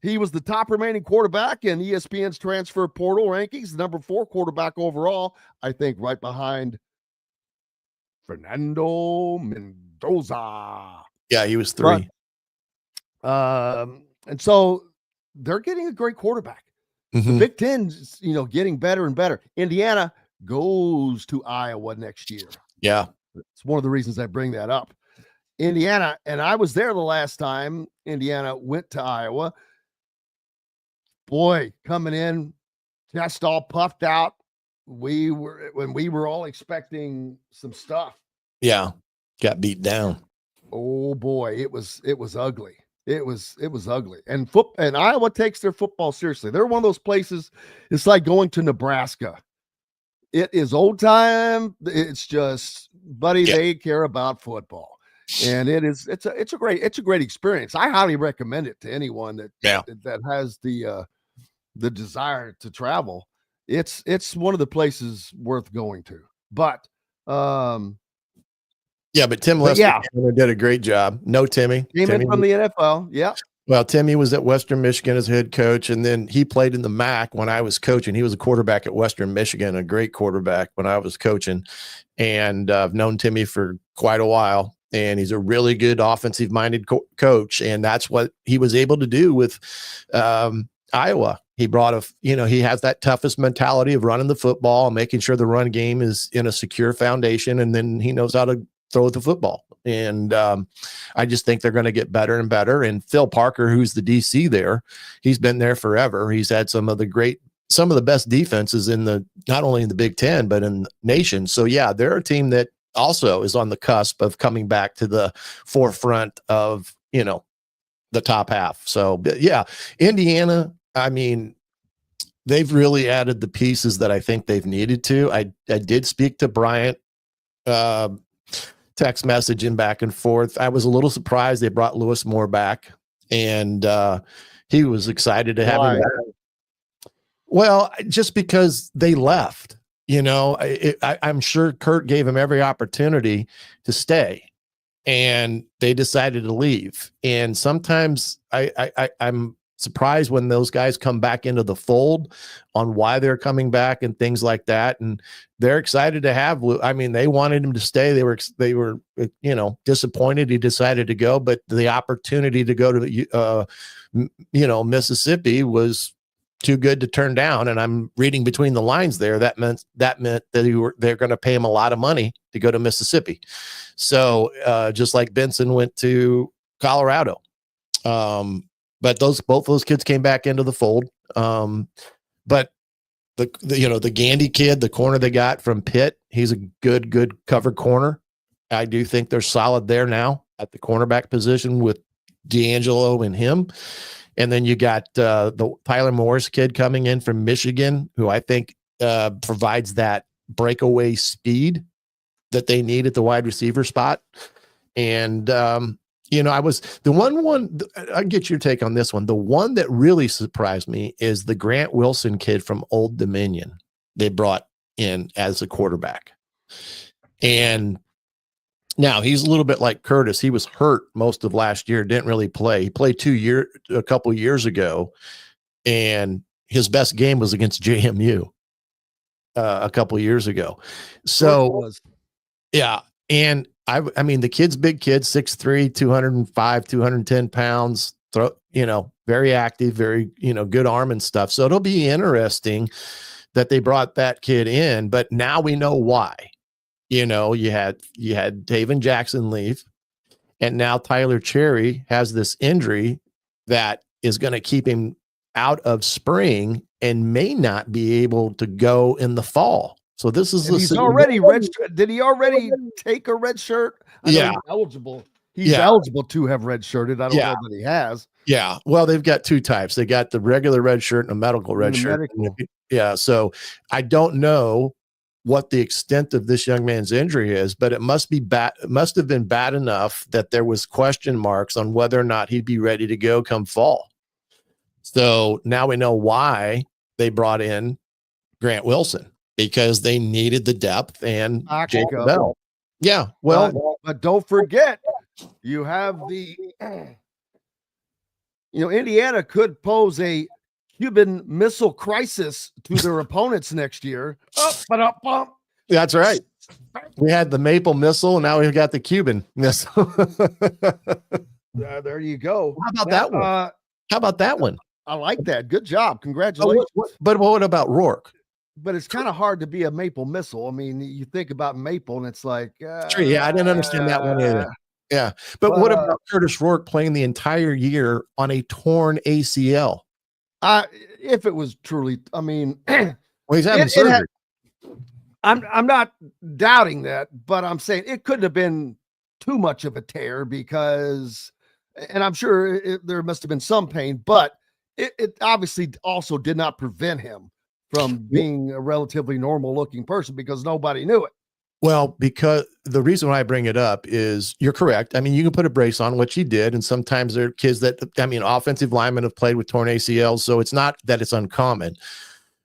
He was the top remaining quarterback in ESPN's transfer portal rankings, the number 4 quarterback overall, I think right behind Fernando Mendoza. Yeah, he was 3. And so they're getting a great quarterback. The Big Ten's, getting better and better. Indiana goes to Iowa next year. Yeah. It's one of the reasons I bring that up. Indiana, and I was there the last time Indiana went to Iowa. Boy, coming in, chest all puffed out. We were all expecting some stuff. Yeah. Got beat down. Oh boy, it was ugly. It was ugly. And Iowa takes their football seriously. They're one of those places. It's like going to Nebraska. It is old time. It's just, buddy, they care about football. And it's a great experience. I highly recommend it to anyone that has the desire to travel. It's one of the places worth going to. But but Tim Lester did a great job. No Timmy. Came in from the NFL. Yeah. Well, Timmy was at Western Michigan as head coach, and then he played in the MAC when I was coaching. He was a quarterback at Western Michigan, a great quarterback when I was coaching. And I've known Timmy for quite a while, and he's a really good offensive-minded coach, and that's what he was able to do with Iowa. He brought he has that toughest mentality of running the football, making sure the run game is in a secure foundation, and then he knows how to throw the football. And I just think they're going to get better and better. And Phil Parker, who's the DC there, he's been there forever. He's had some of the best defenses not only in the Big Ten, but in the nation. So yeah, they're a team that also is on the cusp of coming back to the forefront of, the top half. So yeah, Indiana, I mean, they've really added the pieces that I think they've needed to. I did speak to Bryant, text messaging back and forth. I was a little surprised they brought Lewis Moore back, and he was excited to have him back. Well, just because they left, I'm sure Kurt gave him every opportunity to stay, and they decided to leave. And sometimes I'm surprised when those guys come back into the fold on why they're coming back and things like that. And they're excited to have, they wanted him to stay. They were, disappointed he decided to go, but the opportunity to go to, Mississippi was too good to turn down. And I'm reading between the lines there. That meant that they're going to pay him a lot of money to go to Mississippi. So just like Benson went to Colorado. But both those kids came back into the fold. But the Gandy kid, the corner they got from Pitt, he's a good cover corner. I do think they're solid there now at the cornerback position with D'Angelo and him. And then you got the Tyler Morris kid coming in from Michigan, who I think provides that breakaway speed that they need at the wide receiver spot. And I was the one, I'll get your take on this one. The one that really surprised me is the Grant Wilson kid from Old Dominion they brought in as a quarterback. And now he's a little bit like Curtis. He was hurt most of last year, didn't really play. He played a couple years ago, and his best game was against JMU a couple years ago. So, yeah. And I mean, the kid's big kid, 6'3", 205, 210 pounds, very active, very, good arm and stuff. So it'll be interesting that they brought that kid in, but now we know why. You had Taven Jackson leave, and now Tyler Cherry has this injury that is going to keep him out of spring and may not be able to go in the fall. So this is he's already registered. Did he already take a red shirt? He's eligible. He's eligible to have red shirted. I don't know that he has. Yeah. Well, they've got two types. They got the regular red shirt and a medical red shirt. Yeah. So I don't know what the extent of this young man's injury is, but it must have been bad enough that there was question marks on whether or not he'd be ready to go come fall. So now we know why they brought in Grant Wilson, because they needed the depth and Jacob Bell. Yeah, well, but don't forget, you have the, Indiana could pose a Cuban Missile Crisis to their opponents next year. That's right. We had the Maple Missile, and now we've got the Cuban Missile. There you go. How about that one? How about that one? I like that. Good job. Congratulations. But what about Rourke? But it's kind of hard to be a Maple Missile. I mean, you think about Maple, and it's like, true. Yeah, I didn't understand that one either. Yeah, but what about Curtis Rourke playing the entire year on a torn ACL? If it was truly, I mean, well, he's having surgery. I'm not doubting that, but I'm saying it couldn't have been too much of a tear because, and I'm sure there must have been some pain, but it obviously also did not prevent him from being a relatively normal looking person because nobody knew it. Well, because the reason why I bring it up is you're correct. I mean, you can put a brace on, which he did. And sometimes there are kids that, offensive linemen have played with torn ACLs. So it's not that it's uncommon,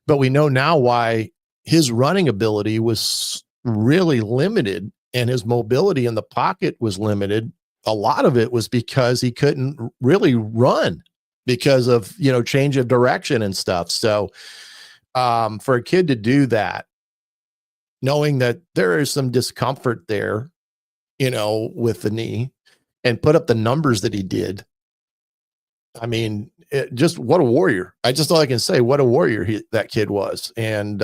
but we know now why his running ability was really limited and his mobility in the pocket was limited. A lot of it was because he couldn't really run because of, change of direction and stuff. So for a kid to do that, knowing that there is some discomfort there, with the knee, and put up the numbers that he did. I mean, just what a warrior. All I can say, what a warrior that kid was. And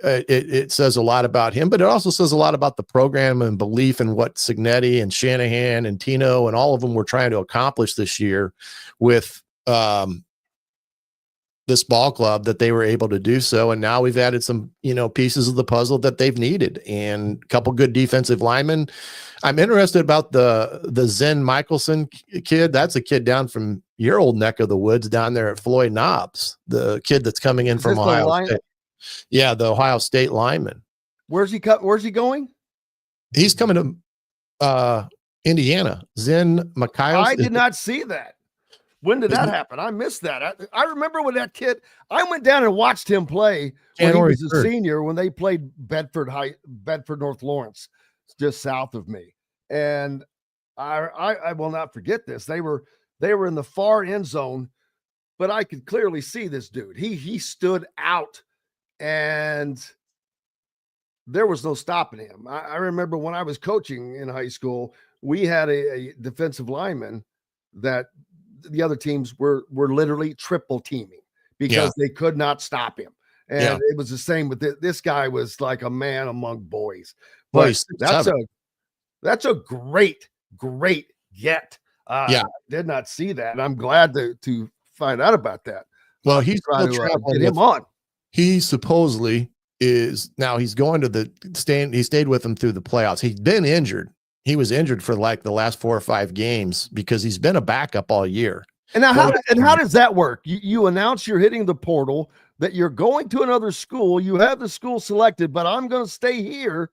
it says a lot about him, but it also says a lot about the program and belief in what Cignetti and Shanahan and Tino and all of them were trying to accomplish this year with this ball club, that they were able to do so. And now we've added some, pieces of the puzzle that they've needed and a couple good defensive linemen. I'm interested about the Zen Michelson kid. That's a kid down from your old neck of the woods down there at Floyd Knobs, the kid that's coming in from Ohio State. Yeah, the Ohio State lineman. Where's he going? He's coming to Indiana. Zen Michaels. I did not see that. When did that happen? I missed that. I remember when that kid, I went down and watched him play when he was a senior, when they played Bedford North Lawrence, just south of me. And I will not forget this. They were in the far end zone, but I could clearly see this dude. He stood out and there was no stopping him. I remember when I was coaching in high school, we had a defensive lineman that the other teams were literally triple teaming because they could not stop him. And it was the same with this guy was like a man among boys. But that's a great get. Did not see that. And I'm glad to find out about that. Well, he's still get him on. He supposedly is now he's going to he stayed with him through the playoffs. He's been injured. He was injured for like the last 4 or 5 games because he's been a backup all year. And now how does that work? You announce you're hitting the portal, that you're going to another school. You have the school selected, but I'm going to stay here.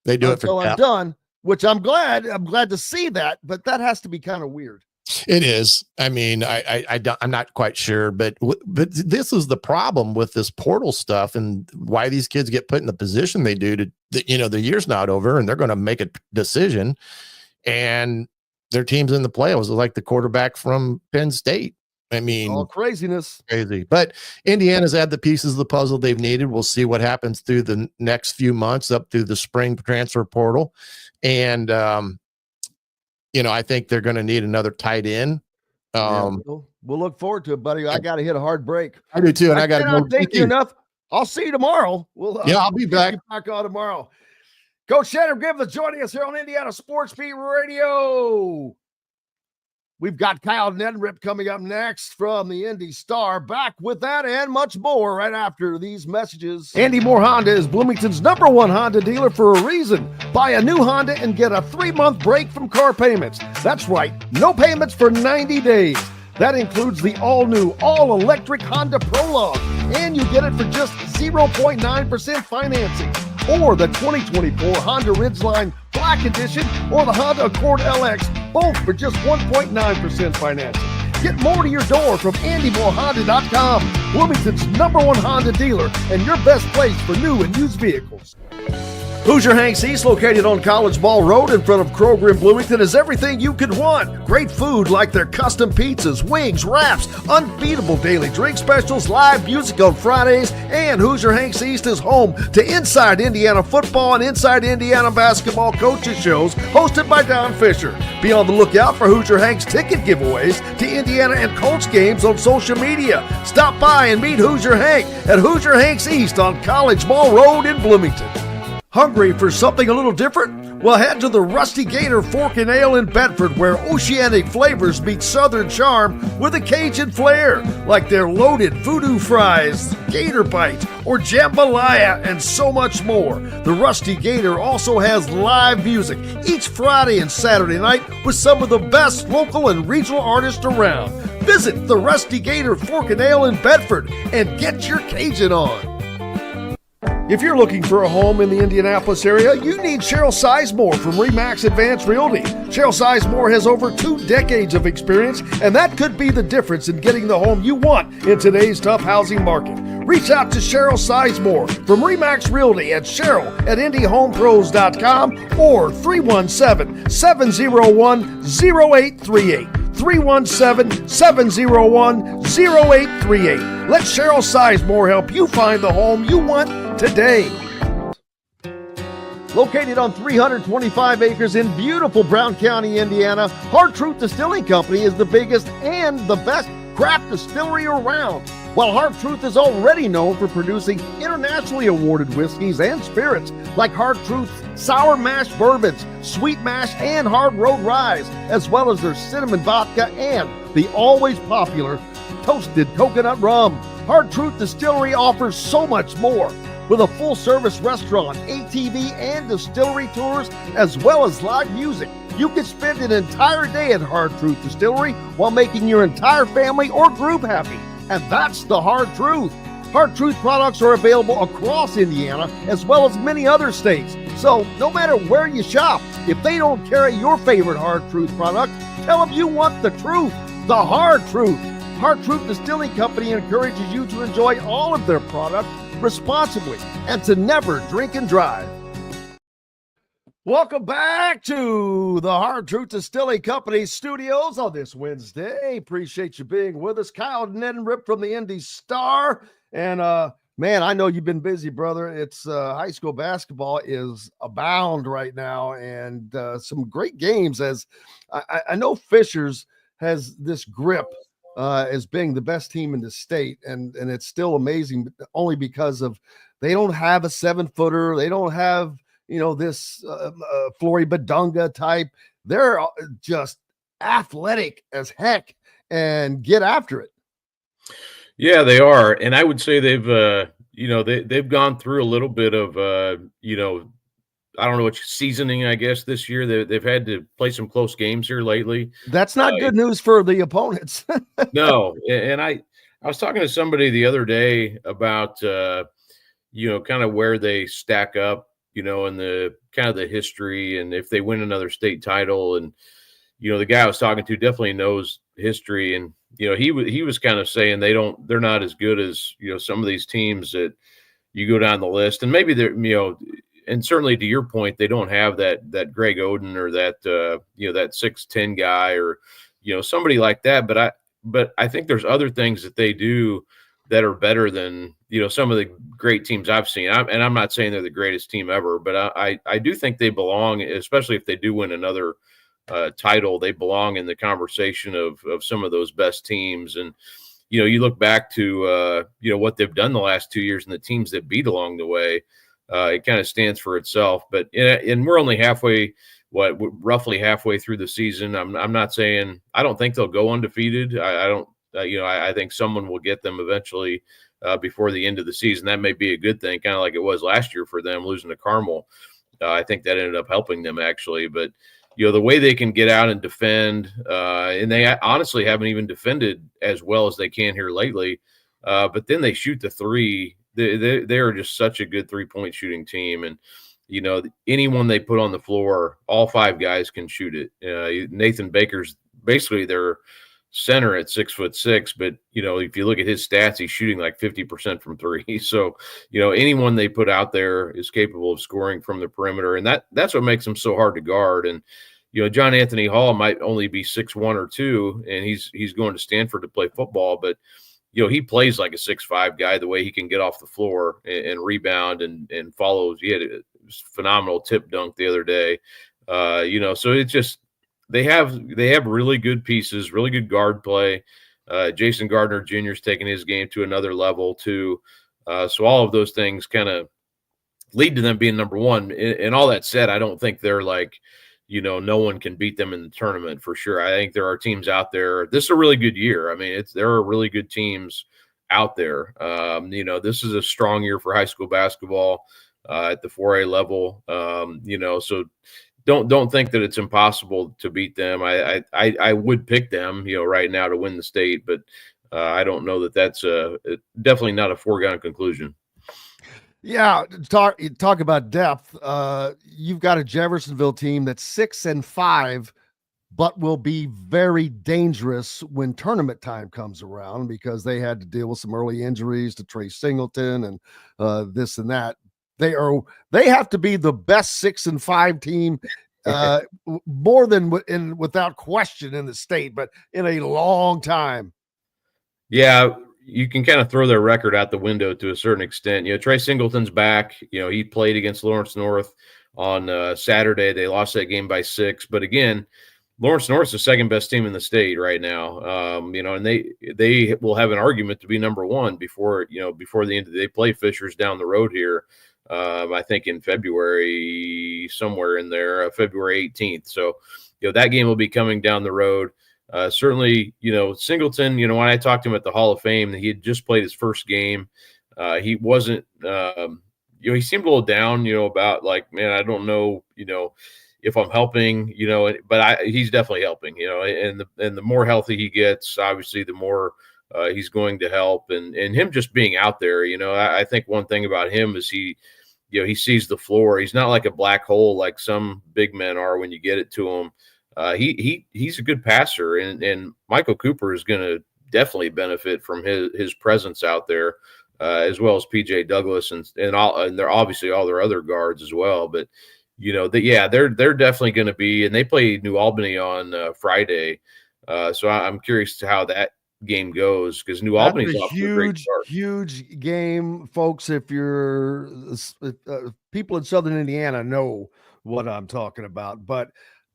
They do it until I'm done, which I'm glad to see that, but that has to be kind of weird. It is. I mean, I'm not quite sure, but this is the problem with this portal stuff and why these kids get put in the position they do the year's not over and they're going to make a decision and their team's in the playoffs, like the quarterback from Penn State. I mean, all craziness. Crazy. But Indiana's had the pieces of the puzzle they've needed. We'll see what happens through the next few months up through the spring transfer portal. And, I think they're going to need another tight end. We'll look forward to it, buddy. I got to hit a hard break. I do too. And I got to go. Thank you enough. I'll see you tomorrow. I'll be back. Back on tomorrow. Coach Neddenriep is joining us here on Indiana Sports Beat Radio. We've got Kyle Neddenriep coming up next from the Indy Star. Back with that and much more right after these messages. Andy Moore Honda is Bloomington's #1 Honda dealer for a reason. Buy a new Honda and get a 3-month break from car payments. That's right, no payments for 90 days. That includes the all-new, all-electric Honda Prologue. and you get it for just 0.9% financing. Or the 2024 Honda Ridgeline Black Edition or the Honda Accord LX, both for just 1.9% financing. Get more to your door from AndyMooreHonda.com, Bloomington's #1 Honda dealer and your best place for new and used vehicles. Hoosier Hanks East, located on College Ball Road in front of Kroger in Bloomington, is everything you could want. Great food like their custom pizzas, wings, wraps, unbeatable daily drink specials, live music on Fridays, and Hoosier Hanks East is home to Inside Indiana Football and Inside Indiana Basketball coaches shows hosted by Don Fisher. Be on the lookout for Hoosier Hanks ticket giveaways to Indiana and Colts games on social media. Stop by and meet Hoosier Hank at Hoosier Hanks East on College Ball Road in Bloomington. Hungry for something a little different? Well, head to the Rusty Gator Fork and Ale in Bedford, where oceanic flavors meet southern charm with a Cajun flair, like their loaded voodoo fries, gator bites, or jambalaya, and so much more. The Rusty Gator also has live music each Friday and Saturday night with some of the best local and regional artists around. Visit the Rusty Gator Fork and Ale in Bedford and get your Cajun on. If you're looking for a home in the Indianapolis area, you need Cheryl Sizemore from RE/MAX Advanced Realty. Cheryl Sizemore has over 2 decades of experience, and that could be the difference in getting the home you want in today's tough housing market. Reach out to Cheryl Sizemore from RE/MAX Realty at Cheryl@IndyHomePros.com or 317-701-0838. 317-701-0838. Let Cheryl Sizemore help you find the home you want today. Located on 325 acres in beautiful Brown County, Indiana, Hard Truth Distilling Company is the biggest and the best craft distillery around. While Hard Truth is already known for producing internationally awarded whiskeys and spirits like Hard Truth's sour mash bourbons, sweet mash, and hard road rye, as well as their cinnamon vodka and the always popular toasted coconut rum. Hard Truth Distillery offers so much more. With a full-service restaurant, ATV, and distillery tours, as well as live music, you can spend an entire day at Hard Truth Distillery while making your entire family or group happy. And that's the Hard Truth. Hard Truth products are available across Indiana as well as many other states. So no matter where you shop, if they don't carry your favorite Hard Truth product, tell them you want the truth, the Hard Truth. Hard Truth Distilling Company encourages you to enjoy all of their products responsibly and to never drink and drive. Welcome back to the Hard Truth Distilling Company studios on this Wednesday. Appreciate you being with us. Kyle Neddenriep from the Indy Star. And, man, I know you've been busy, brother. It's high school basketball is abound right now, and some great games. As I know Fishers has this grip as being the best team in the state, and it's still amazing only because of they don't have a 7-footer. They don't have this Flory Badunga type. They're just athletic as heck and get after it. Yeah, they are. And I would say they've gone through a little bit of, I don't know what seasoning, I guess, this year. They've had to play some close games here lately. That's not good news for the opponents. No. And I was talking to somebody the other day about, kind of where they stack up, in the kind of the history and if they win another state title. And, the guy I was talking to definitely knows history. And, he was kind of saying they're not as good as, some of these teams that you go down the list. And maybe they're, and certainly to your point, they don't have that Greg Oden or that, that 6'10" guy or, somebody like that. But I think there's other things that they do that are better than, some of the great teams I've seen. And I'm not saying they're the greatest team ever, but I do think they belong, especially if they do win another title, they belong in the conversation of some of those best teams. And, you look back to, what they've done the last 2 years and the teams that beat along the way, it kind of stands for itself. But, and we're only roughly halfway through the season. I'm not saying, I don't think they'll go undefeated. I think someone will get them eventually before the end of the season. That may be a good thing, kind of like it was last year for them losing to Carmel. I think that ended up helping them actually. But, the way they can get out and defend, and they honestly haven't even defended as well as they can here lately. but then they shoot the three. They are just such a good 3-point shooting team. And, anyone they put on the floor, all 5 guys can shoot it. Nathan Baker's basically their center at 6'6", but if you look at his stats, he's shooting like 50% from 3. So anyone they put out there is capable of scoring from the perimeter, and that's what makes him so hard to guard. And John Anthony Hall might only be 6'1" or 2, and he's going to Stanford to play football, but he plays like a 6'5" guy, the way he can get off the floor and rebound and follows. He had a phenomenal tip dunk the other day. So it's just they have really good pieces, really good guard play. Jason Gardner Jr. is taking his game to another level too. So all of those things kind of lead to them being number one. And all that said, I don't think they're like, no one can beat them in the tournament for sure. I think there are teams out there. This is a really good year. I mean, there are really good teams out there. This is a strong year for high school basketball at the 4A level. So don't think that it's impossible to beat them. I would pick them, right now to win the state, but I don't know that that's definitely not a foregone conclusion. Yeah, talk about depth. You've got a Jeffersonville team that's 6-5, but will be very dangerous when tournament time comes around because they had to deal with some early injuries to Trey Singleton and this and that. They have to be the best 6-5 team, more than without question in the state, but in a long time. Yeah. You can kind of throw their record out the window to a certain extent. Trey Singleton's back. He played against Lawrence North on Saturday. They lost that game by 6. But again, Lawrence North's the second best team in the state right now. And they will have an argument to be number one before the end of the day. They play Fishers down the road here. I think in February, somewhere in there, February 18th. So, that game will be coming down the road. Certainly, Singleton, when I talked to him at the Hall of Fame, he had just played his first game. He wasn't, he seemed a little down, about like, man, I don't know, if I'm helping, but he's definitely helping, and the more healthy he gets, obviously, the more he's going to help. And him just being out there, I think one thing about him is he sees the floor. He's not like a black hole like some big men are when you get it to him. He's a good passer, and Michael Cooper is going to definitely benefit from his presence out there, as well as PJ Douglas and they're obviously all their other guards as well. But they're definitely going to be, and they play New Albany on Friday, so I'm curious to how that game goes because New Albany's off to a great start. Huge game, folks. If you're people in Southern Indiana know what I'm talking about, but.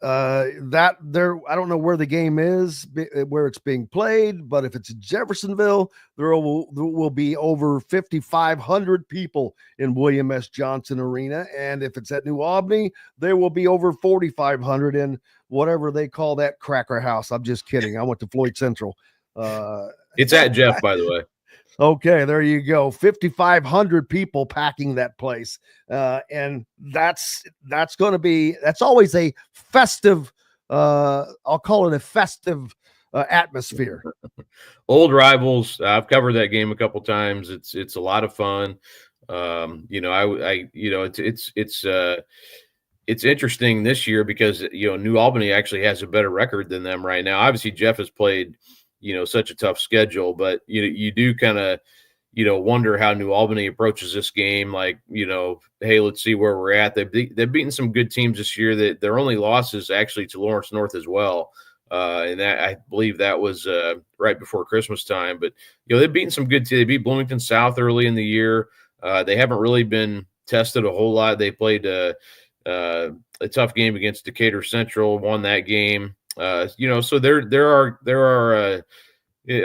I don't know where the game is, where it's being played, but if it's in Jeffersonville, there will be over 5,500 people in William S. Johnson Arena. And if it's at New Albany, there will be over 4,500 in whatever they call that cracker house. I'm just kidding. I went to Floyd Central. It's at Jeff, by the way. Okay, there you go. 5,500 people packing that place. And that's going to be, that's always a festive, I'll call it a festive atmosphere. Old rivals. I've covered that game a couple times. It's a lot of fun. It's interesting this year because, New Albany actually has a better record than them right now. Obviously Jeff has played, such a tough schedule, but you do kind of, wonder how New Albany approaches this game. Like, hey, let's see where we're at. They've beaten some good teams this year. That their only loss is actually to Lawrence North as well. And that, I believe that was right before Christmas time, but they've beaten some good teams. They beat Bloomington South early in the year. They haven't really been tested a whole lot. They played a tough game against Decatur Central, won that game. So there are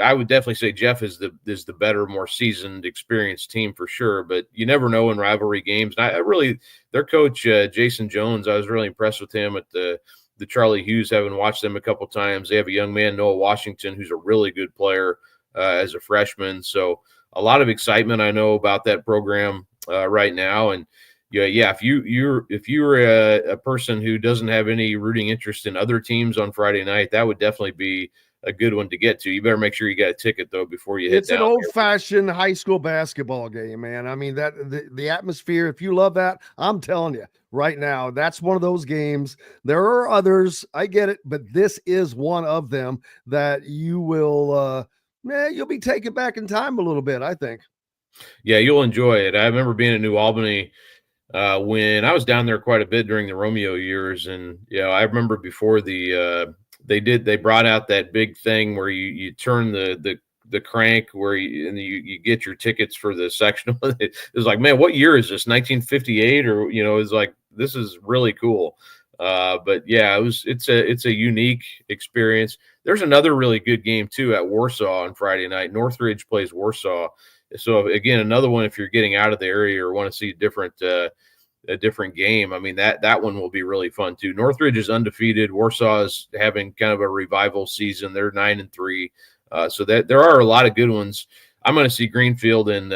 I would definitely say Jeff is the better, more seasoned, experienced team for sure. But you never know in rivalry games. And their coach Jason Jones, I was really impressed with him at the Charlie Hughes. Having watched them a couple times, they have a young man, Noah Washington, who's a really good player as a freshman. So a lot of excitement I know about that program right now. And if you're a person who doesn't have any rooting interest in other teams on Friday night, that would definitely be a good one to get to. You better make sure you got a ticket though before you hit It's an old-fashioned high school basketball game, man. I mean, that the atmosphere, if you love that, I'm telling you right now, that's one of those games. There are others, I get it, but this is one of them that you will you'll be taken back in time a little bit, I think. Yeah, you'll enjoy it. I remember being in New Albany when I was down there quite a bit during the Romeo years, and I remember before they brought out that big thing where you turn the crank where you get your tickets for the sectional. It was like, man, what year is this? 1958, or it's like, this is really cool. But yeah, it's a unique experience. There's another really good game too at Warsaw on Friday night. Northridge plays Warsaw. So again, another one, if you're getting out of the area or want to see a different game, I mean, that one will be really fun too. Northridge is undefeated. Warsaw is having kind of a revival season. They're 9-3. So that there are a lot of good ones. I'm going to see Greenfield and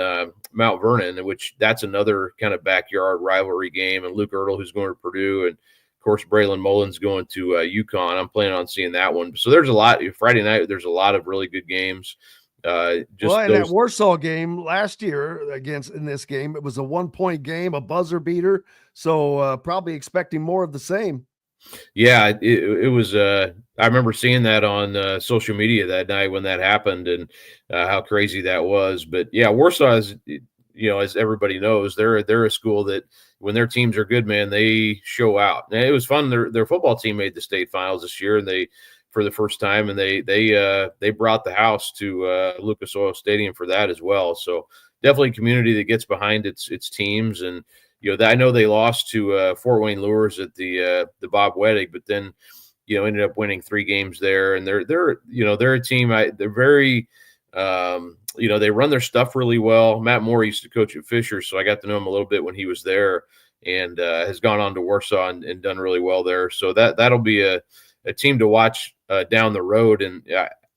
Mount Vernon, which that's another kind of backyard rivalry game. And Luke Ertl, who's going to Purdue, and of course Braylon Mullins going to UConn. I'm planning on seeing that one. So there's a lot. Friday night, there's a lot of really good games. In that Warsaw game last year in this game, it was a 1-point game, a buzzer beater. So probably expecting more of the same. Yeah, it was. I remember seeing that on social media that night when that happened, and how crazy that was. But yeah, Warsaw is, as everybody knows, they're a school that when their teams are good, man, they show out. And it was fun. Their football team made the state finals this year, and they for the first time, and they brought the house to Lucas Oil Stadium for that as well. So definitely a community that gets behind its teams. And I know they lost to Fort Wayne Lures at the Bob Wettig, but then ended up winning 3 games there. And they're a team. They're very they run their stuff really well. Matt Moore used to coach at Fisher, so I got to know him a little bit when he was there, and has gone on to Warsaw and done really well there. So that'll be a team to watch down the road. And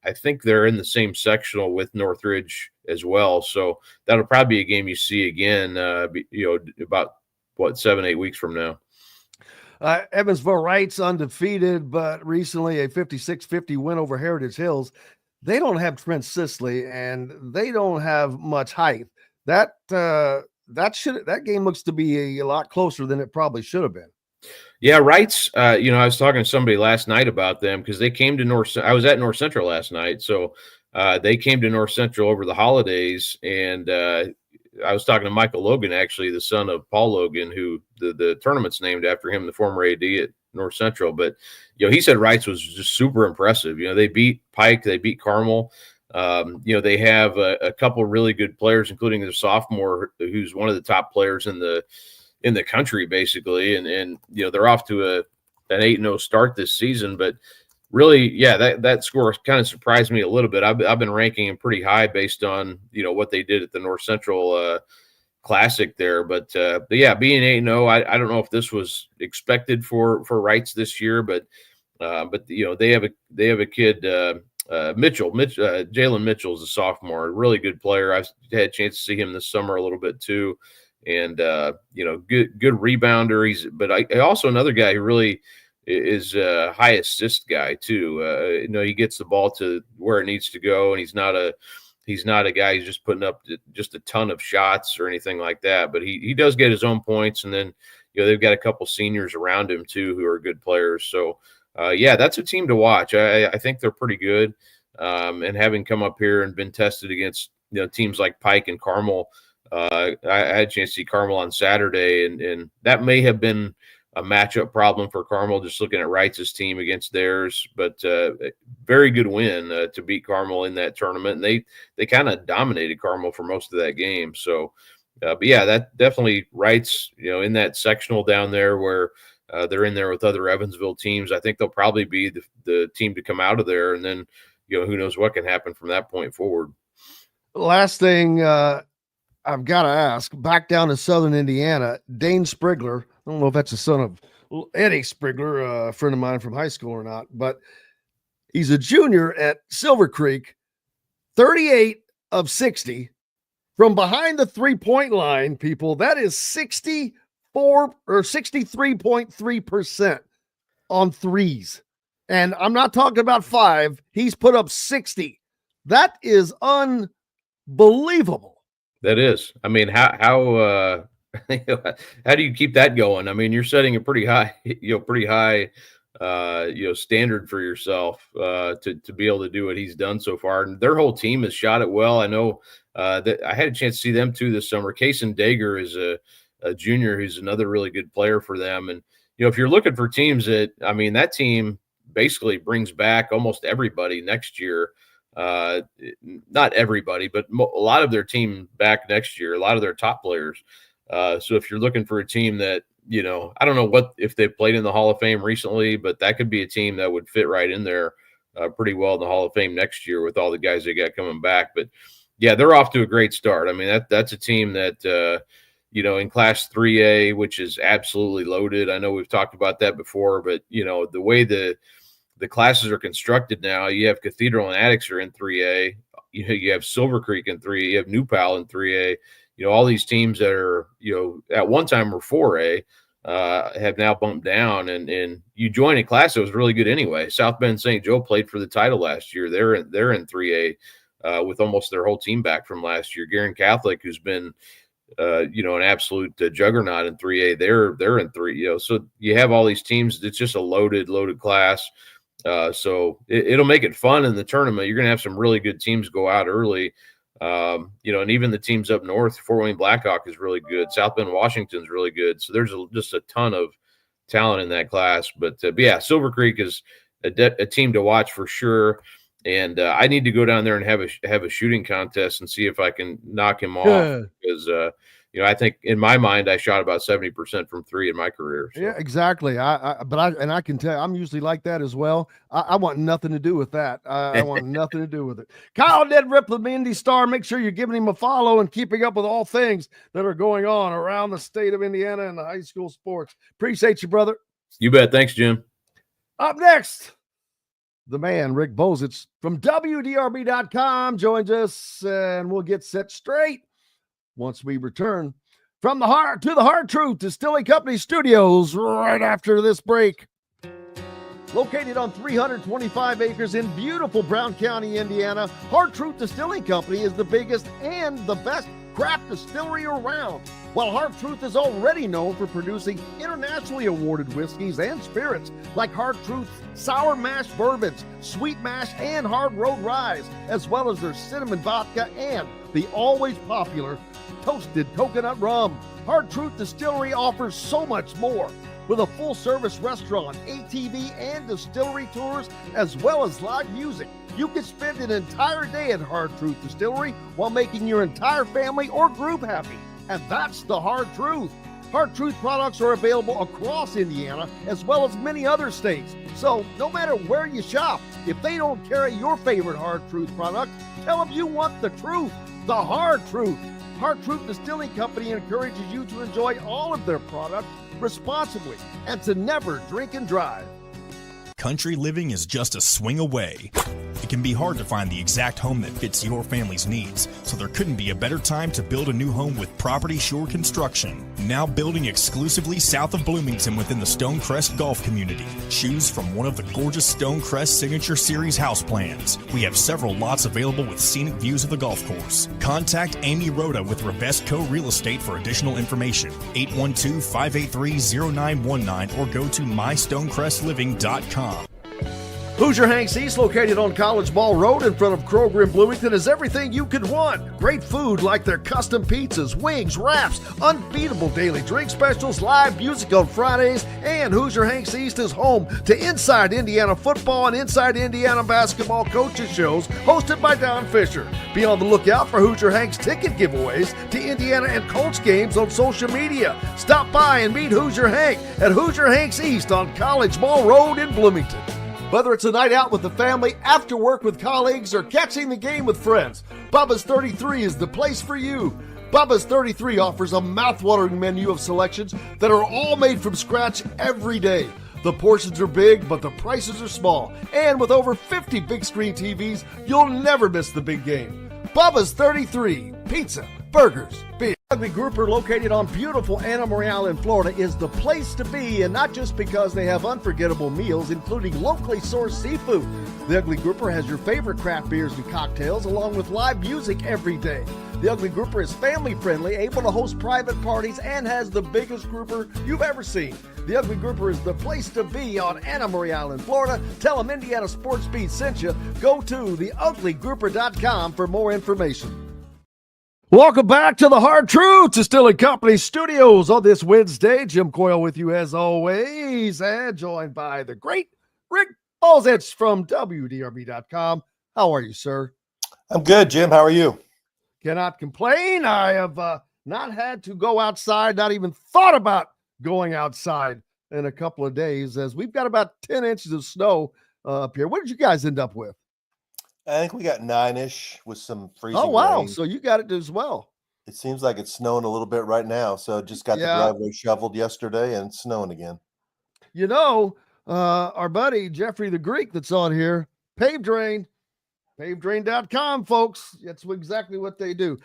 I think they're in the same sectional with Northridge as well. So that'll probably be a game you see again, about 7-8 weeks from now. Evansville Wright's undefeated, but recently a 56-50 win over Heritage Hills. They don't have Trent Sisley, and they don't have much height. That game looks to be a lot closer than it probably should have been. Yeah, Wrights. I was talking to somebody last night about them because they came to I was at North Central last night, so they came to North Central over the holidays, and I was talking to Michael Logan, actually, the son of Paul Logan, who the tournament's named after him, the former AD at North Central. But he said Wrights was just super impressive. They beat Pike, they beat Carmel. They have a couple really good players, including the sophomore, who's one of the top players in the country, basically, and they're off to an 8-0 start this season. But really, yeah, that score kind of surprised me a little bit. I've been ranking them pretty high based on what they did at the North Central Classic there. But yeah, being 8-0, I don't know if this was expected for Wrights this year, but they have a kid, Jalen Mitchell is a sophomore, a really good player. I've had a chance to see him this summer a little bit too. And good rebounder. But I also another guy who really is a high assist guy too. He gets the ball to where it needs to go, and he's not a guy who's just putting up just a ton of shots or anything like that. But he does get his own points, and then they've got a couple seniors around him too who are good players. So yeah, that's a team to watch. I think they're pretty good, and having come up here and been tested against teams like Pike and Carmel. I had a chance to see Carmel on Saturday, and that may have been a matchup problem for Carmel, just looking at Wrights' team against theirs. But very good win to beat Carmel in that tournament. And they kind of dominated Carmel for most of that game. So, but yeah, that definitely Wrights, in that sectional down there where they're in there with other Evansville teams. I think they'll probably be the team to come out of there. And then, who knows what can happen from that point forward. Last thing, I've got to ask, back down to Southern Indiana, Dane Sprigler. I don't know if that's the son of Eddie Sprigler, a friend of mine from high school or not, but he's a junior at Silver Creek, 38 of 60 from behind the 3-point line, people. That is 64 or 63.3% on threes. And I'm not talking about 5. He's put up 60. That is unbelievable. That is. I mean, how do you keep that going? I mean, you're setting a pretty high standard for yourself to be able to do what he's done so far. And their whole team has shot it well. I know that I had a chance to see them too this summer. Kaysen Dager is a junior who's another really good player for them. And, if you're looking for teams that team basically brings back almost everybody next year. Not everybody, but a lot of their team back next year, a lot of their top players. So if you're looking for a team that, I don't know if they've played in the Hall of Fame recently, but that could be a team that would fit right in there pretty well in the Hall of Fame next year with all the guys they got coming back. But yeah, they're off to a great start. I mean, that's a team that, in Class 3A, which is absolutely loaded. I know we've talked about that before, but, the way the classes are constructed now, you have Cathedral and Attucks are in 3A. You have Silver Creek in 3A. You have New Pal in 3A. All these teams that are, at one time were 4A have now bumped down. And you join a class that was really good anyway. South Bend St. Joe played for the title last year. They're in 3A with almost their whole team back from last year. Guerin Catholic, who's been an absolute juggernaut in 3A, they're in 3. So you have all these teams. It's just a loaded class. So it'll make it fun in the tournament. You're going to have some really good teams go out early. And even the teams up north, Fort Wayne Blackhawk is really good. South Bend Washington's really good. So there's just a ton of talent in that class. But yeah, Silver Creek is a team to watch for sure. And I need to go down there and have a shooting contest and see if I can knock him off because I think in my mind I shot about 70% from 3 in my career. So. Yeah, exactly. I can tell I'm usually like that as well. I want nothing to do with that. I want nothing to do with it. Kyle Neddenriep of the Indy Star. Make sure you're giving him a follow and keeping up with all things that are going on around the state of Indiana and the high school sports. Appreciate you, brother. You bet. Thanks, Jim. Up next, the man, Rick Bozich from WDRB.com joins us, and we'll get set straight once we return from the Hard Truth Distilling Company studios right after this break. Located on 325 acres in beautiful Brown County, Indiana, Hard Truth Distilling Company is the biggest and the best craft distillery around. While Hard Truth is already known for producing internationally awarded whiskeys and spirits like Hard Truth's sour mash bourbons, sweet mash, and hard road rye, as well as their cinnamon vodka and the always popular toasted coconut rum. Hard Truth Distillery offers so much more. With a full-service restaurant, ATV, and distillery tours, as well as live music, you can spend an entire day at Hard Truth Distillery while making your entire family or group happy. And that's the Hard Truth. Hard Truth products are available across Indiana as well as many other states. So no matter where you shop, if they don't carry your favorite Hard Truth product, tell them you want the truth, the Hard Truth. Hard Truth Distilling Company encourages you to enjoy all of their products responsibly and to never drink and drive. Country living is just a swing away. It can be hard to find the exact home that fits your family's needs, so there couldn't be a better time to build a new home with Property Shore Construction. Now building exclusively south of Bloomington within the Stonecrest Golf Community. Choose from one of the gorgeous Stonecrest Signature Series house plans. We have several lots available with scenic views of the golf course. Contact Amy Rhoda with Revesco Real Estate for additional information. 812-583-0919 or go to mystonecrestliving.com. Hoosier Hanks East, located on College Ball Road in front of Kroger in Bloomington, is everything you could want. Great food like their custom pizzas, wings, wraps, unbeatable daily drink specials, live music on Fridays, and Hoosier Hanks East is home to Inside Indiana Football and Inside Indiana Basketball coaches shows hosted by Don Fisher. Be on the lookout for Hoosier Hanks ticket giveaways to Indiana and Colts games on social media. Stop by and meet Hoosier Hank at Hoosier Hanks East on College Ball Road in Bloomington. Whether it's a night out with the family, after work with colleagues, or catching the game with friends, Bubba's 33 is the place for you. Bubba's 33 offers a mouthwatering menu of selections that are all made from scratch every day. The portions are big, but the prices are small. And with over 50 big screen TVs, you'll never miss the big game. Bubba's 33, pizza, burgers, beer. Ugly Grouper, located on beautiful Anna Maria in Florida, is the place to be, and not just because they have unforgettable meals, including locally sourced seafood. The Ugly Grouper has your favorite craft beers and cocktails, along with live music every day. The Ugly Grouper is family-friendly, able to host private parties, and has the biggest grouper you've ever seen. The Ugly Grouper is the place to be on Anna Maria Island, Florida. Tell them Indiana Sports Beat sent you. Go to theuglygrouper.com for more information. Welcome back to the Hard Truth Distilling Company studios on this Wednesday. Jim Coyle with you as always, and joined by the great Rick Bozich from WDRB.com. How are you, sir? I'm good, Jim. How are you? Cannot complain. I have not had to go outside, not even thought about going outside in a couple of days, as we've got about 10 inches of snow up here. What did you guys end up with? I think we got 9-ish with some freezing. Oh, wow. rain. So you got it as well. It seems like it's snowing a little bit right now. So just got the driveway shoveled yesterday and it's snowing again. You know, our buddy Jeffrey the Greek that's on here, Pave Drain, pavedrain.com, folks. That's exactly what they do.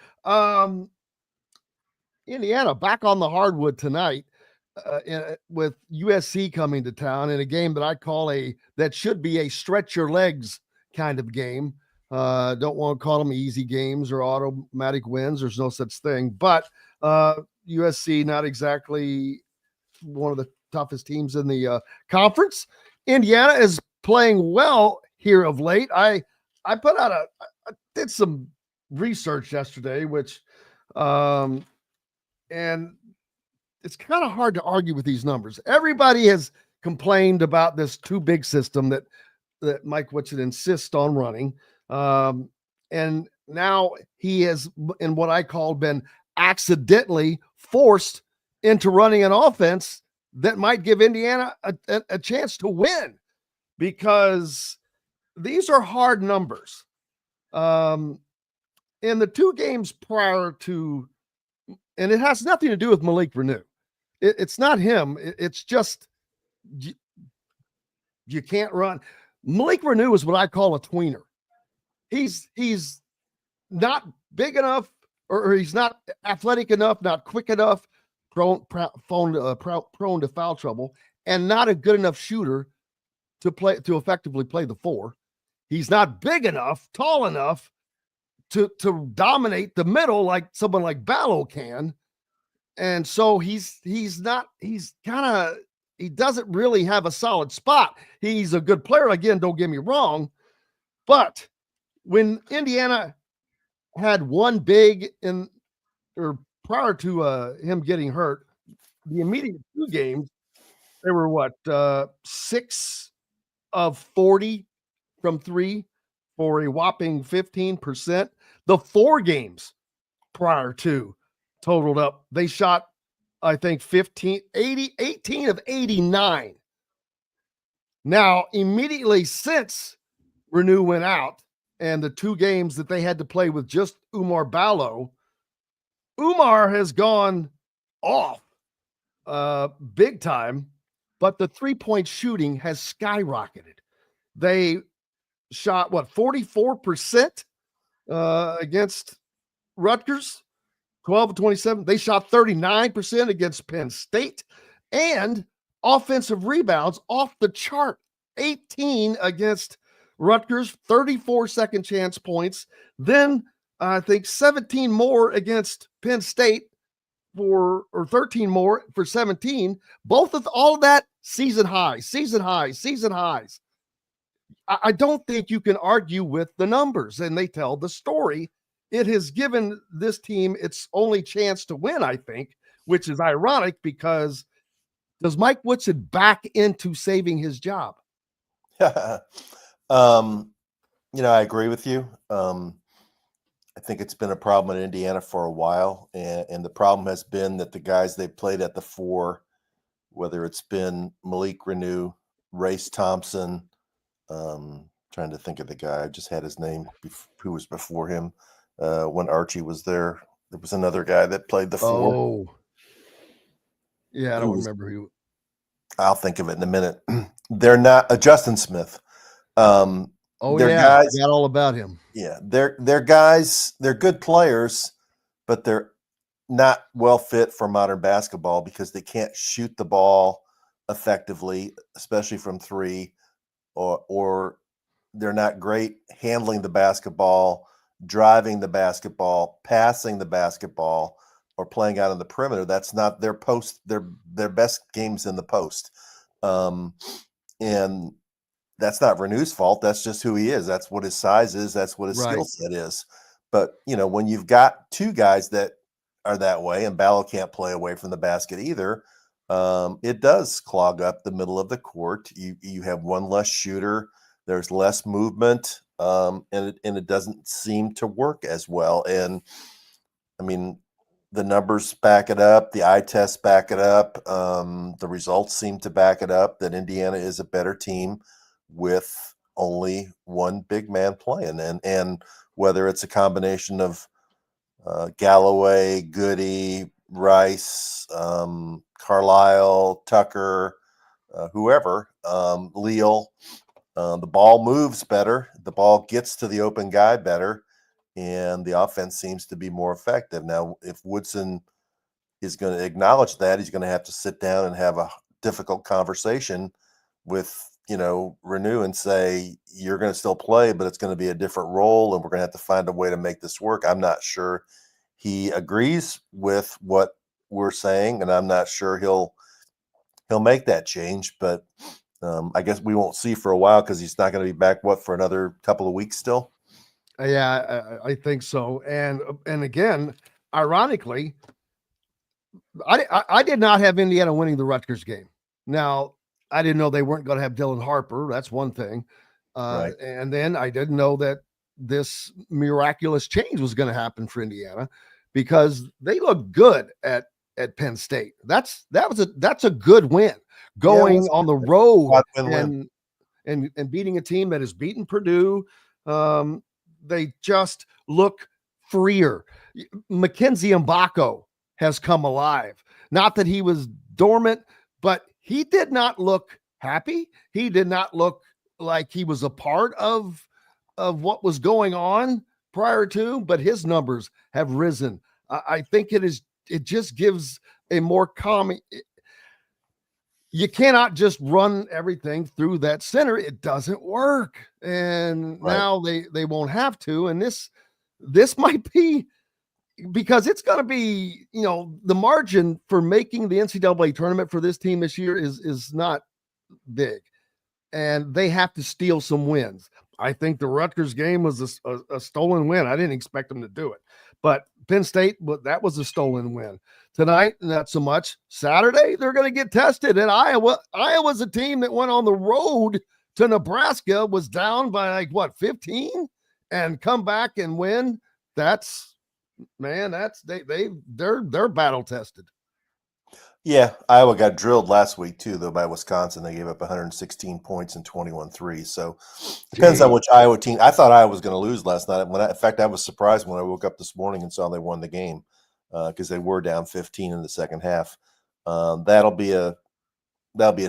Indiana back on the hardwood tonight with USC coming to town in a game that I call that should be a stretch your legs kind of game. Don't want to call them easy games or automatic wins. There's no such thing. But USC, not exactly one of the toughest teams in the conference. Indiana is playing well here of late. I put out I did some research yesterday, which and it's kind of hard to argue with these numbers. Everybody has complained about this too big system that Mike Woodson insists on running. And now he has, in what I call, been accidentally forced into running an offense that might give Indiana a chance to win, because these are hard numbers. In the two games prior to, and it has nothing to do with Malik Renew. It's not him. It's just you can't run. Malik Renew is what I call a tweener. He's not big enough, or he's not athletic enough, not quick enough, prone to foul trouble, and not a good enough shooter to effectively play the four. He's not big enough, tall enough to dominate the middle like someone like Ballo can. And so he doesn't really have a solid spot. He's a good player. Again, don't get me wrong. But when Indiana had one big prior to him getting hurt, the immediate two games, they were 6 of 40 from three for a whopping 15%. The 4 games prior to totaled up, they shot, I think, 18 of 89. Now, immediately since Renew went out and the 2 games that they had to play with just Umar Ballo, Umar has gone off big time, but the 3-point shooting has skyrocketed. They shot, 44% against Rutgers, 12 of 27. They shot 39% against Penn State, and offensive rebounds off the chart, 18 against Rutgers, 34 second chance points. Then I think 17 more against Penn State or 13 more for 17. All of that season highs. I don't think you can argue with the numbers, and they tell the story. It has given this team its only chance to win, I think, which is ironic, because does Mike Woodson back into saving his job? I agree with you. I think it's been a problem in Indiana for a while, and the problem has been that the guys they played at the 4, whether it's been Malik Renew, Race Thompson, trying to think of the guy, I just had his name, who was before him when Archie was there. There was another guy that played the 4. Oh, yeah, I don't remember who. I'll think of it in a minute. They're not Justin Smith. Guys, I got all about him. Yeah, they're guys. They're good players, but they're not well fit for modern basketball because they can't shoot the ball effectively, especially from three, or they're not great handling the basketball, driving the basketball, passing the basketball, or playing out on the perimeter. That's not their post. Their best games in the post, and that's not Renew's fault. That's just who he is. That's what his size is. That's what his skill set is. But when you've got two guys that are that way, and Ballo can't play away from the basket either, it does clog up the middle of the court. You have one less shooter. There's less movement, and it doesn't seem to work as well. And I mean, the numbers back it up. The eye tests back it up. The results seem to back it up that Indiana is a better team with only one big man playing. And whether it's a combination of Galloway, Goody, Rice, Carlisle, Tucker, whoever, Leal, the ball moves better. The ball gets to the open guy better. And the offense seems to be more effective. Now, if Woodson is going to acknowledge that, he's going to have to sit down and have a difficult conversation with, Renew and say, you're going to still play, but it's going to be a different role, and we're going to have to find a way to make this work. I'm not sure he agrees with what we're saying, and I'm not sure he'll make that change, but I guess we won't see for a while because he's not going to be back, for another couple of weeks still? Yeah, I think so. And again, ironically, I did not have Indiana winning the Rutgers game. Now, I didn't know they weren't going to have Dylan Harper. That's one thing. Right. And then I didn't know that this miraculous change was going to happen for Indiana because they looked good at Penn State. That's a good win going on the road and beating a team that has beaten Purdue. They just look freer. Mackenzie Mbako has come alive. Not that he was dormant, but he did not look happy. He did not look like he was a part of what was going on prior to, but his numbers have risen. I think it just gives a more calm. You cannot just run everything through that center. It doesn't work. And now they won't have to. And this might be, because it's going to be, the margin for making the NCAA tournament for this team this year is not big. And they have to steal some wins. I think the Rutgers game was a stolen win. I didn't expect them to do it. But Penn State, that was a stolen win. Tonight, not so much. Saturday, they're going to get tested. And Iowa's a team that went on the road to Nebraska, was down by 15, and come back and win. They're battle tested. Yeah, Iowa got drilled last week too, though, by Wisconsin. They gave up 116 points and 21 threes. So depends on which Iowa team. I thought Iowa was going to lose last night. In fact, I was surprised when I woke up this morning and saw they won the game because they were down 15 in the second half. That'll be a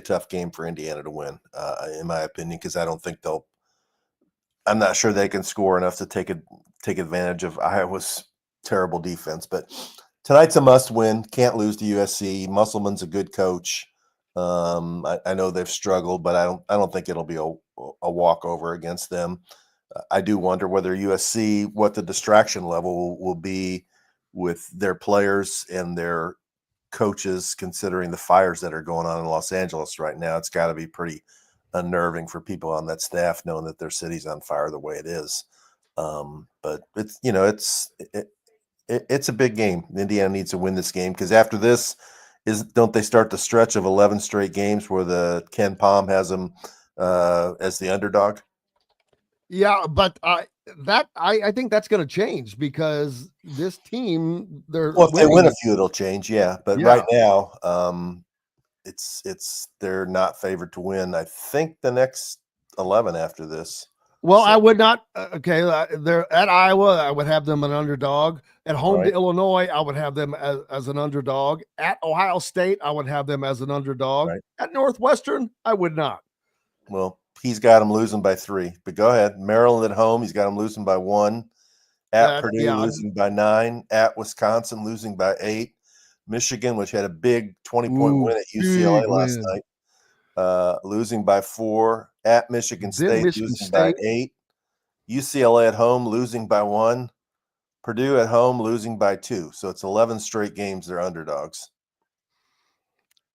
tough game for Indiana to win, in my opinion, because I don't think I'm not sure they can score enough to take advantage of Iowa's terrible defense, but tonight's a must-win. Can't lose to USC. Musselman's a good coach. I know they've struggled, but I don't think it'll be a walkover against them. I do wonder whether USC, what the distraction level will be with their players and their coaches, considering the fires that are going on in Los Angeles right now. It's got to be pretty unnerving for people on that staff knowing that their city's on fire the way it is. But it's a big game. Indiana needs to win this game because after this, don't they start the stretch of 11 straight games where the Ken Palm has them as the underdog? Yeah, but I think that's going to change because this team, if they win a few, it'll change. Yeah, but right now, they're not favored to win. I think the next 11 after this. Well, I would not. They're at Iowa. I would have them an underdog. At home to Illinois, I would have them as an underdog. At Ohio State, I would have them as an underdog. Right. At Northwestern, I would not. Well, he's got them losing by 3. But go ahead. Maryland at home, he's got them losing by 1. At Purdue, Yeah. losing by 9. At Wisconsin, losing by 8. Michigan, which had a big 20-point win at UCLA last night, losing by 4. At Michigan State, losing by 8. UCLA at home, losing by 1. Purdue at home, losing by 2. So it's 11 straight games they're underdogs.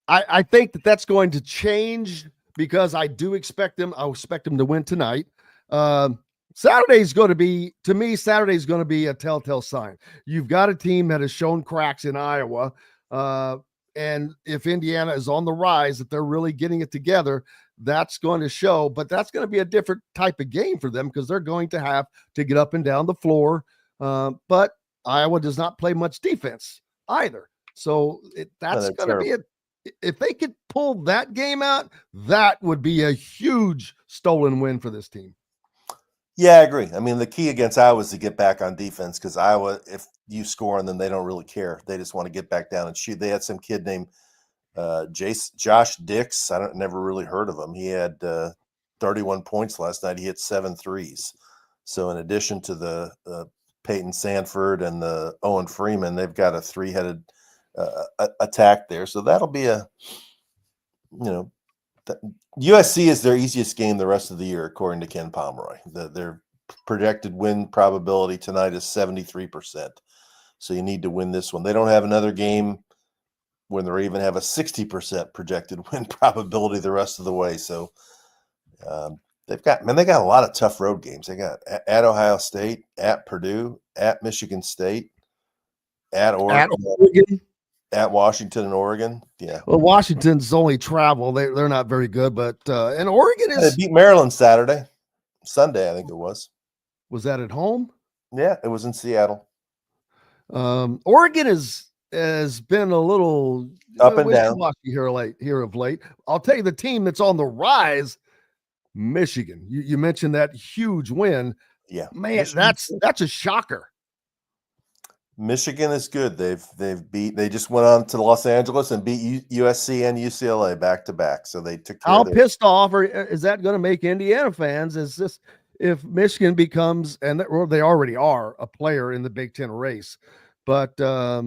I think that's going to change because I expect them to win tonight. Saturday's going to be, to me, Saturday's going to be a telltale sign. You've got a team that has shown cracks in Iowa. And if Indiana is on the rise, if they're really getting it together, that's going to show. But that's going to be a different type of game for them because they're going to have to get up and down the floor. But Iowa does not play much defense either. So that's going to be it. If they could pull that game out, that would be a huge stolen win for this team. Yeah, I agree. I mean, the key against Iowa is to get back on defense because Iowa, if you score on them, they don't really care. They just want to get back down and shoot. They had some kid named Josh Dix. Never really heard of him. He had 31 points last night. He hit 7 threes. So in addition to the Peyton Sanford and the Owen Freeman, they've got a 3-headed attack there. So that'll be USC is their easiest game the rest of the year, according to Ken Pomeroy. Their projected win probability tonight is 73%. So you need to win this one. They don't have another game when they even have a 60% projected win probability the rest of the way. So they got a lot of tough road games. They got at Ohio State, at Purdue, at Michigan State, at Oregon. At Washington and Oregon, yeah. Well, Washington's only travel; they're not very good. But and Oregon they beat Maryland Sunday, I think it was. Was that at home? Yeah, it was in Seattle. Oregon has been a little up and down here of late. I'll tell you the team that's on the rise, Michigan. You mentioned that huge win. Yeah, man, that's a shocker. Michigan is good. They just went on to Los Angeles and beat USC and UCLA back to back. So they took care How of pissed off is that going to make Indiana fans? Is this if Michigan becomes, and they already are, a player in the Big Ten race, but they're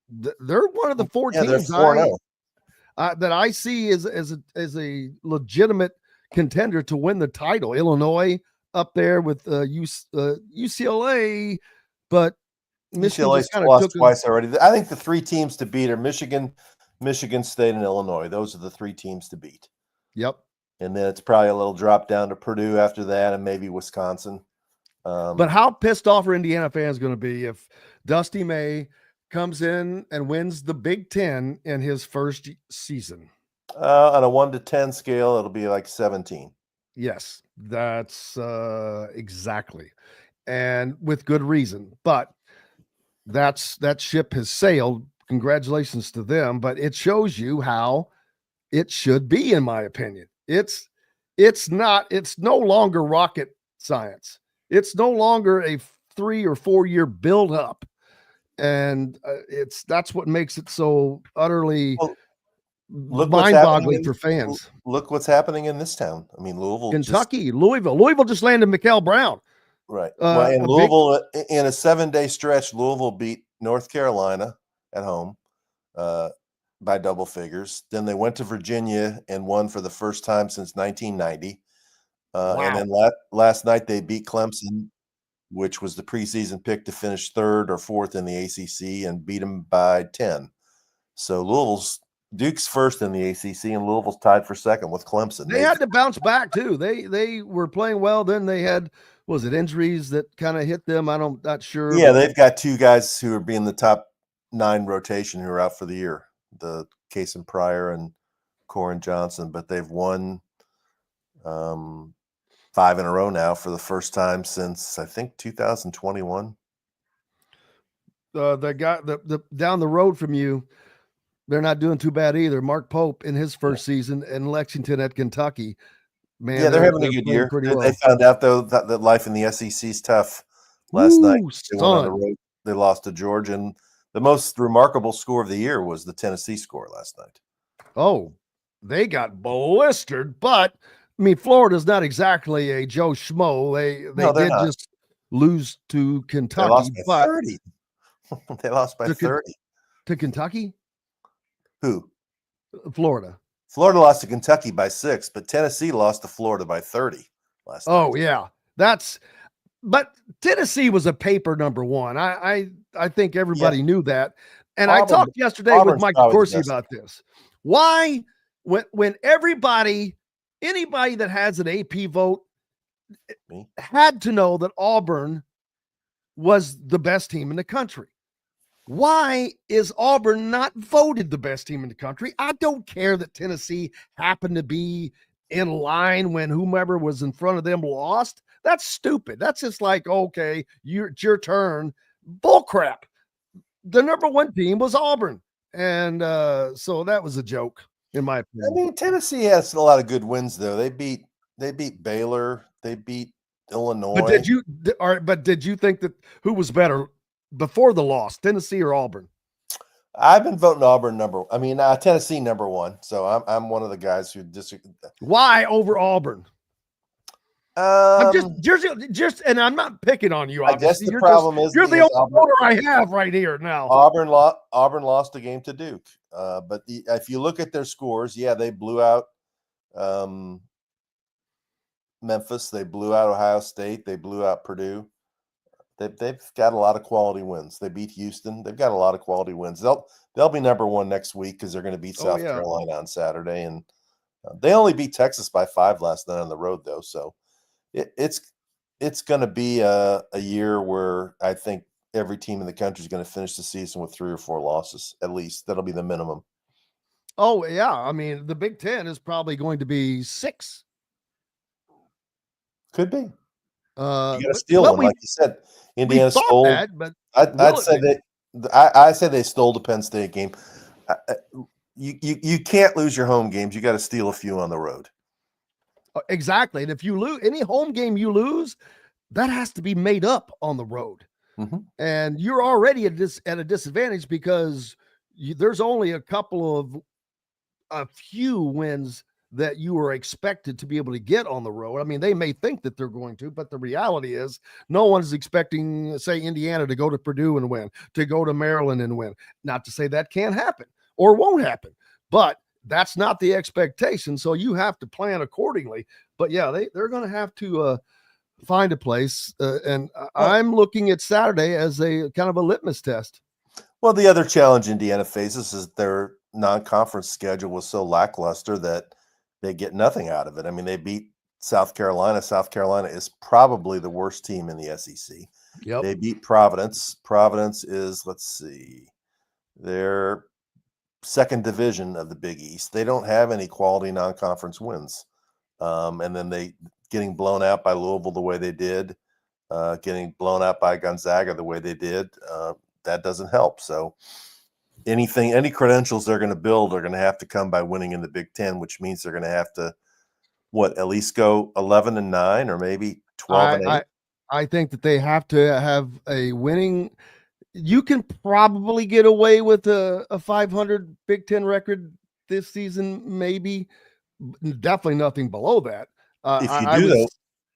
one of the 4 teams that I see as a legitimate contender to win the title. Illinois up there with UCLA, but UCLA's lost twice already. I think the 3 teams to beat are Michigan, Michigan State, and Illinois. Those are the 3 teams to beat. Yep. And then it's probably a little drop down to Purdue after that, and maybe Wisconsin. But how pissed off are Indiana fans going to be if Dusty May comes in and wins the Big Ten in his first season? On a 1 to 10 scale, it'll be like 17. Yes, that's exactly, and with good reason. But that ship has sailed. Congratulations to them. But it shows you how it should be, in my opinion. It's no longer rocket science. It's no longer a 3 or 4 year build up. And that's what makes it so utterly mind-boggling for fans. Look what's happening in this town. I mean, Louisville, Louisville just landed Mikal Brown. Right. And Louisville, in a 7-day stretch, Louisville beat North Carolina at home by double figures. Then they went to Virginia and won for the first time since 1990. Wow. And then last night they beat Clemson, which was the preseason pick to finish 3rd or 4th in the ACC, and beat them by 10. So Duke's first in the ACC, and Louisville's tied for 2nd with Clemson. They had to bounce back too. They were playing well. Then they had, was it injuries that kind of hit them? Not sure. Yeah, they've got 2 guys who are being the top 9 rotation who are out for the year, the Cason Pryor and Corin Johnson, but they've won 5 in a row now for the first time since I think 2021. The guy down the road from you, they're not doing too bad either. Mark Pope in his first season in Lexington at Kentucky. Man, yeah, they're having a good year. They found out though that life in the SEC is tough. Last night they went on the road. They lost to Georgia, and the most remarkable score of the year was the Tennessee score last night. Oh, they got blistered, but I mean, Florida's not exactly a Joe Schmo. They did just lose to They Kentucky, lost by but 30. They lost by 30. To Kentucky? Who? Florida. Florida lost to Kentucky by 6, but Tennessee lost to Florida by 30 last night. Oh, yeah. But Tennessee was a paper number one. I think everybody knew that. And I talked yesterday with Mike Corsi about this. Why, when anybody that has an AP vote had to know that Auburn was the best team in the country. Why is Auburn not voted the best team in the country? I don't care that Tennessee happened to be in line when whomever was in front of them lost. That's stupid. That's just like, okay, it's your turn. Bull crap. The number one team was Auburn. And so that was a joke, in my opinion. I mean, Tennessee has a lot of good wins, though. They beat Baylor. They beat Illinois. But did you think that who was better before the loss, Tennessee or Auburn? I've been voting Auburn Tennessee number one. So I'm one of the guys who disagree. Why over Auburn? I'm just, and I'm not picking on you. Obviously. I guess the problem is you're the only voter I have right here now. Auburn lost a game to Duke, but if you look at their scores, they blew out Memphis, they blew out Ohio State, they blew out Purdue. They've got a lot of quality wins. They beat Houston. They've got a lot of quality wins. They'll be number one next week because they're going to beat South Carolina on Saturday, and they only beat Texas by 5 last night on the road, though. So it's going to be a year where I think every team in the country is going to finish the season with 3 or 4 losses at least. That'll be the minimum. Oh yeah, I mean the Big Ten is probably going to be 6. Could be. You got to steal one, like you said. Indiana stole. That, but I say they stole the Penn State game. You can't lose your home games. You got to steal a few on the road. Exactly, and if you lose any home game, you lose. That has to be made up on the road, and you're already at a disadvantage because there's only a few wins that you are expected to be able to get on the road. I mean, they may think that they're going to, but the reality is no one's expecting, say, Indiana to go to Purdue and win, to go to Maryland and win. Not to say that can't happen or won't happen, but that's not the expectation. So you have to plan accordingly. But yeah, they're going to have to find a place. And I'm looking at Saturday as a kind of a litmus test. Well, the other challenge Indiana faces is their non-conference schedule was so lackluster that they get nothing out of it. I mean, they beat South Carolina. South Carolina is probably the worst team in the SEC. Yep. They beat Providence. Providence is, their second division of the Big East. They don't have any quality non-conference wins. And then they getting blown out by Louisville the way they did, getting blown out by Gonzaga the way they did, that doesn't help. So any credentials they're going to build are going to have to come by winning in the Big Ten, which means they're going to have to, at least go 11-9 or maybe 12-8. I think that they have to have a winning. You can probably get away with a 500 Big Ten record this season, maybe. Definitely nothing below that. If you do, though,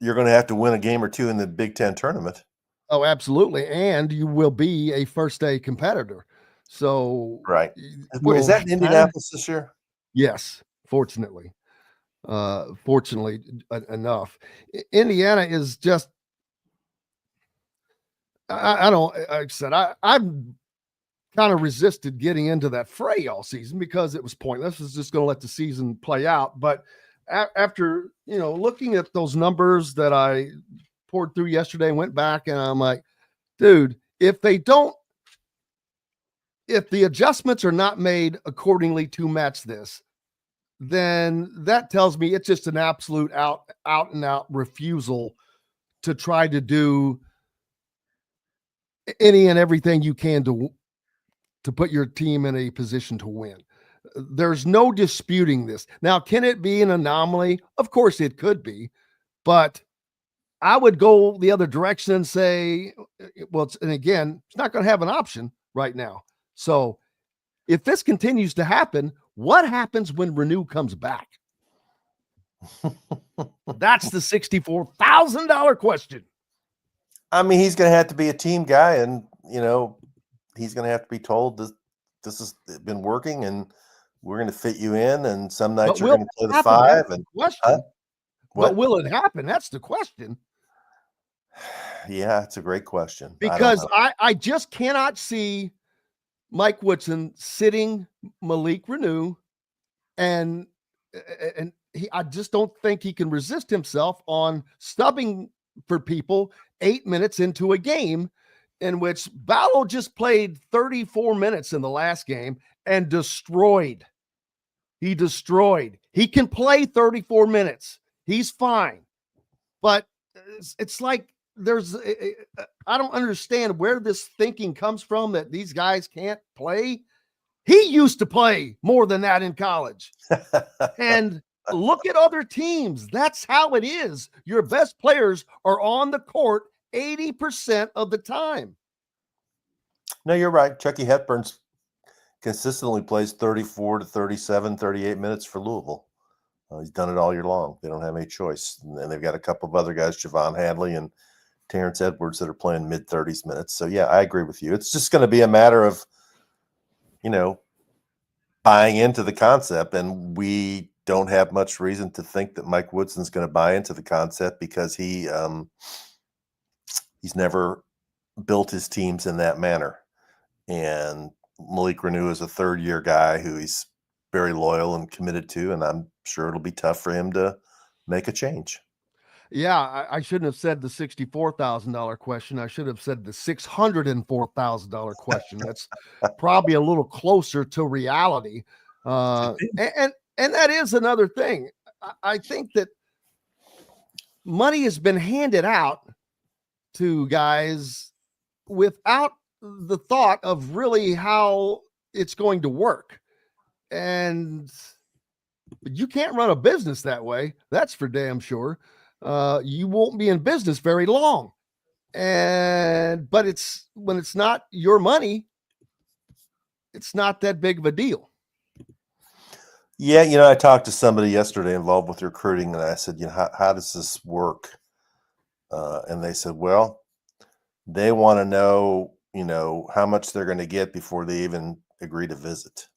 you're going to have to win a game or two in the Big Ten tournament. Oh, absolutely. And you will be a first-day competitor. So right. Is that in Indianapolis this year? Yes, fortunately enough. Indiana is just, I don't, like I said, I've kind of resisted getting into that fray all season because it was pointless. I was just going to let the season play out. But after, looking at those numbers that I poured through yesterday, went back and I'm like, dude, if the adjustments are not made accordingly to match this, then that tells me it's just an absolute out and out refusal to try to do any and everything you can to put your team in a position to win. There's no disputing this. Now, can it be an anomaly? Of course it could be, but I would go the other direction and say, and again, it's not going to have an option right now. So if this continues to happen, what happens when Renew comes back? That's the $64,000 question. I mean, he's going to have to be a team guy, and he's going to have to be told this has been working, and we're going to fit you in. And some nights you're going to play the 5. And But will it happen? That's the question. Yeah, it's a great question. Because I just cannot see Mike Woodson sitting Malik Renew, and I just don't think he can resist himself on stubbing for people 8 minutes into a game in which Ballo just played 34 minutes in the last game and destroyed. He destroyed. He can play 34 minutes. He's fine. But it's like I don't understand where this thinking comes from that these guys can't play. He used to play more than that in college. And look at other teams. That's how it is. Your best players are on the court 80% of the time. No, you're right. Chucky Hepburn's consistently plays 34 to 37, 38 minutes for Louisville. He's done it all year long. They don't have any choice. And they've got a couple of other guys, Javon Hadley and Terrence Edwards, that are playing mid-30s minutes. So, yeah, I agree with you. It's just going to be a matter of, buying into the concept. And we don't have much reason to think that Mike Woodson's going to buy into the concept because he's never built his teams in that manner. And Malik Renew is a third-year guy who he's very loyal and committed to, and I'm sure it'll be tough for him to make a change. Yeah, I shouldn't have said the $64,000 question. I should have said the $604,000 question. That's probably a little closer to reality. And that is another thing. I think that money has been handed out to guys without the thought of really how it's going to work. And you can't run a business that way. That's for damn sure. You won't be in business very long. But when it's not your money, it's not that big of a deal. Yeah, I talked to somebody yesterday involved with recruiting, and I said, how does this work? And they said, well, they want to know, how much they're going to get before they even agree to visit.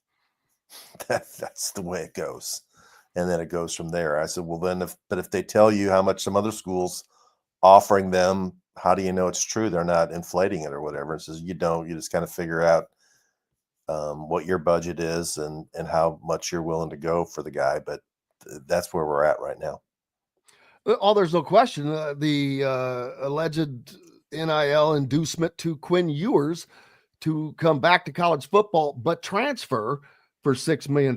That's the way it goes. And then it goes from there. I said, well, then if they tell you how much some other school's offering them, how do you know it's true? They're not inflating it or whatever. It says you don't. You just kind of figure out what your budget is and how much you're willing to go for the guy. But that's where we're at right now. Oh, there's no question. The alleged NIL inducement to Quinn Ewers to come back to college football, but transfer for $6 million.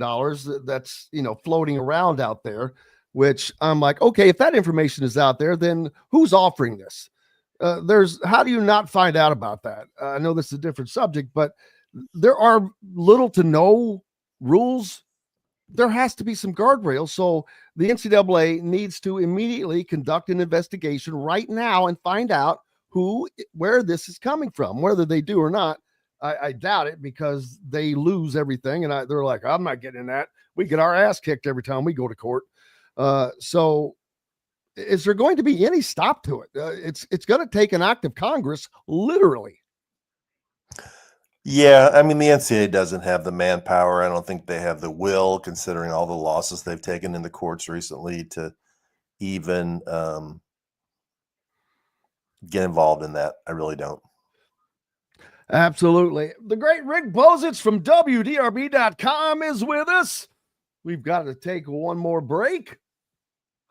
That's, floating around out there, which I'm like, okay, if that information is out there, then who's offering this? How do you not find out about that? I know this is a different subject, but there are little to no rules. There has to be some guardrails. So the NCAA needs to immediately conduct an investigation right now and find out where this is coming from, whether they do or not. I doubt it because they lose everything. And they're like, I'm not getting in that. We get our ass kicked every time we go to court. So is there going to be any stop to it? It's going to take an act of Congress, literally. Yeah, I mean, the NCAA doesn't have the manpower. I don't think they have the will, considering all the losses they've taken in the courts recently, to even get involved in that. I really don't. Absolutely. The great Rick Bozich from WDRB.com is with us. We've got to take one more break.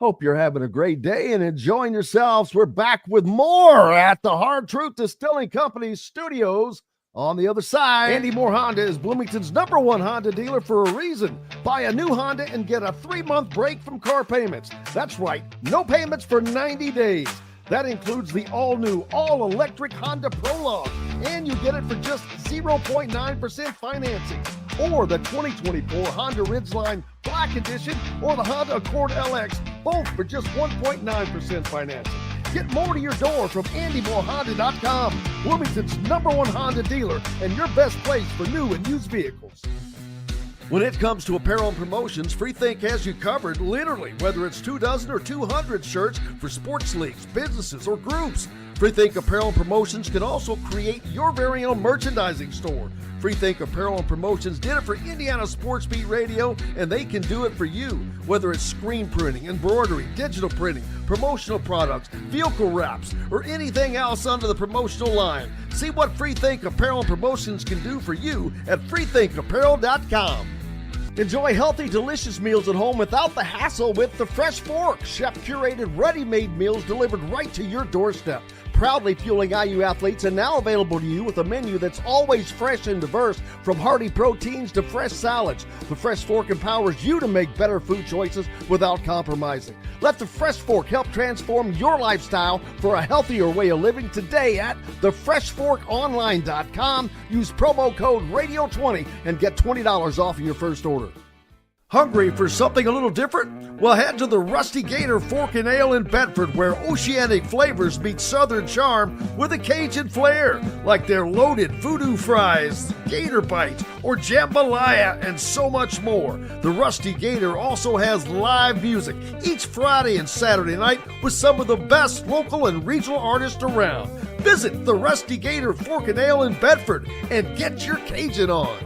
Hope you're having a great day and enjoying yourselves. We're back with more at the Hard Truth Distilling Company studios. On the other side, Andy Moore Honda is Bloomington's #1 Honda dealer for a reason. Buy a new Honda and get a 3-month break from car payments. That's right, no payments for 90 days. That includes the all-new, all-electric Honda Prologue, and you get it for just 0.9% financing. Or the 2024 Honda Ridgeline Black Edition or the Honda Accord LX, both for just 1.9% financing. Get more to your door from AndyMooreHonda.com, Bloomington's #1 Honda dealer and your best place for new and used vehicles. When it comes to apparel and promotions, Freethink has you covered, literally, whether it's 24 or 200 shirts for sports leagues, businesses, or groups. Freethink Apparel and Promotions can also create your very own merchandising store. Freethink Apparel and Promotions did it for Indiana Sports Beat Radio, and they can do it for you. Whether it's screen printing, embroidery, digital printing, promotional products, vehicle wraps, or anything else under the promotional line. See what Freethink Apparel and Promotions can do for you at freethinkapparel.com. Enjoy healthy, delicious meals at home without the hassle with the Fresh Fork. Chef-curated, ready-made meals delivered right to your doorstep. Proudly fueling IU athletes and now available to you with a menu that's always fresh and diverse, from hearty proteins to fresh salads. The Fresh Fork empowers you to make better food choices without compromising. Let the Fresh Fork help transform your lifestyle for a healthier way of living today at thefreshforkonline.com. Use promo code RADIO20 and get $20 off of your first order. Hungry for something a little different? Well, head to the Rusty Gator Fork and Ale in Bedford, where oceanic flavors meet southern charm with a Cajun flair, like their loaded voodoo fries, gator bites, or jambalaya, and so much more. The Rusty Gator also has live music each Friday and Saturday night with some of the best local and regional artists around. Visit the Rusty Gator Fork and Ale in Bedford and get your Cajun on.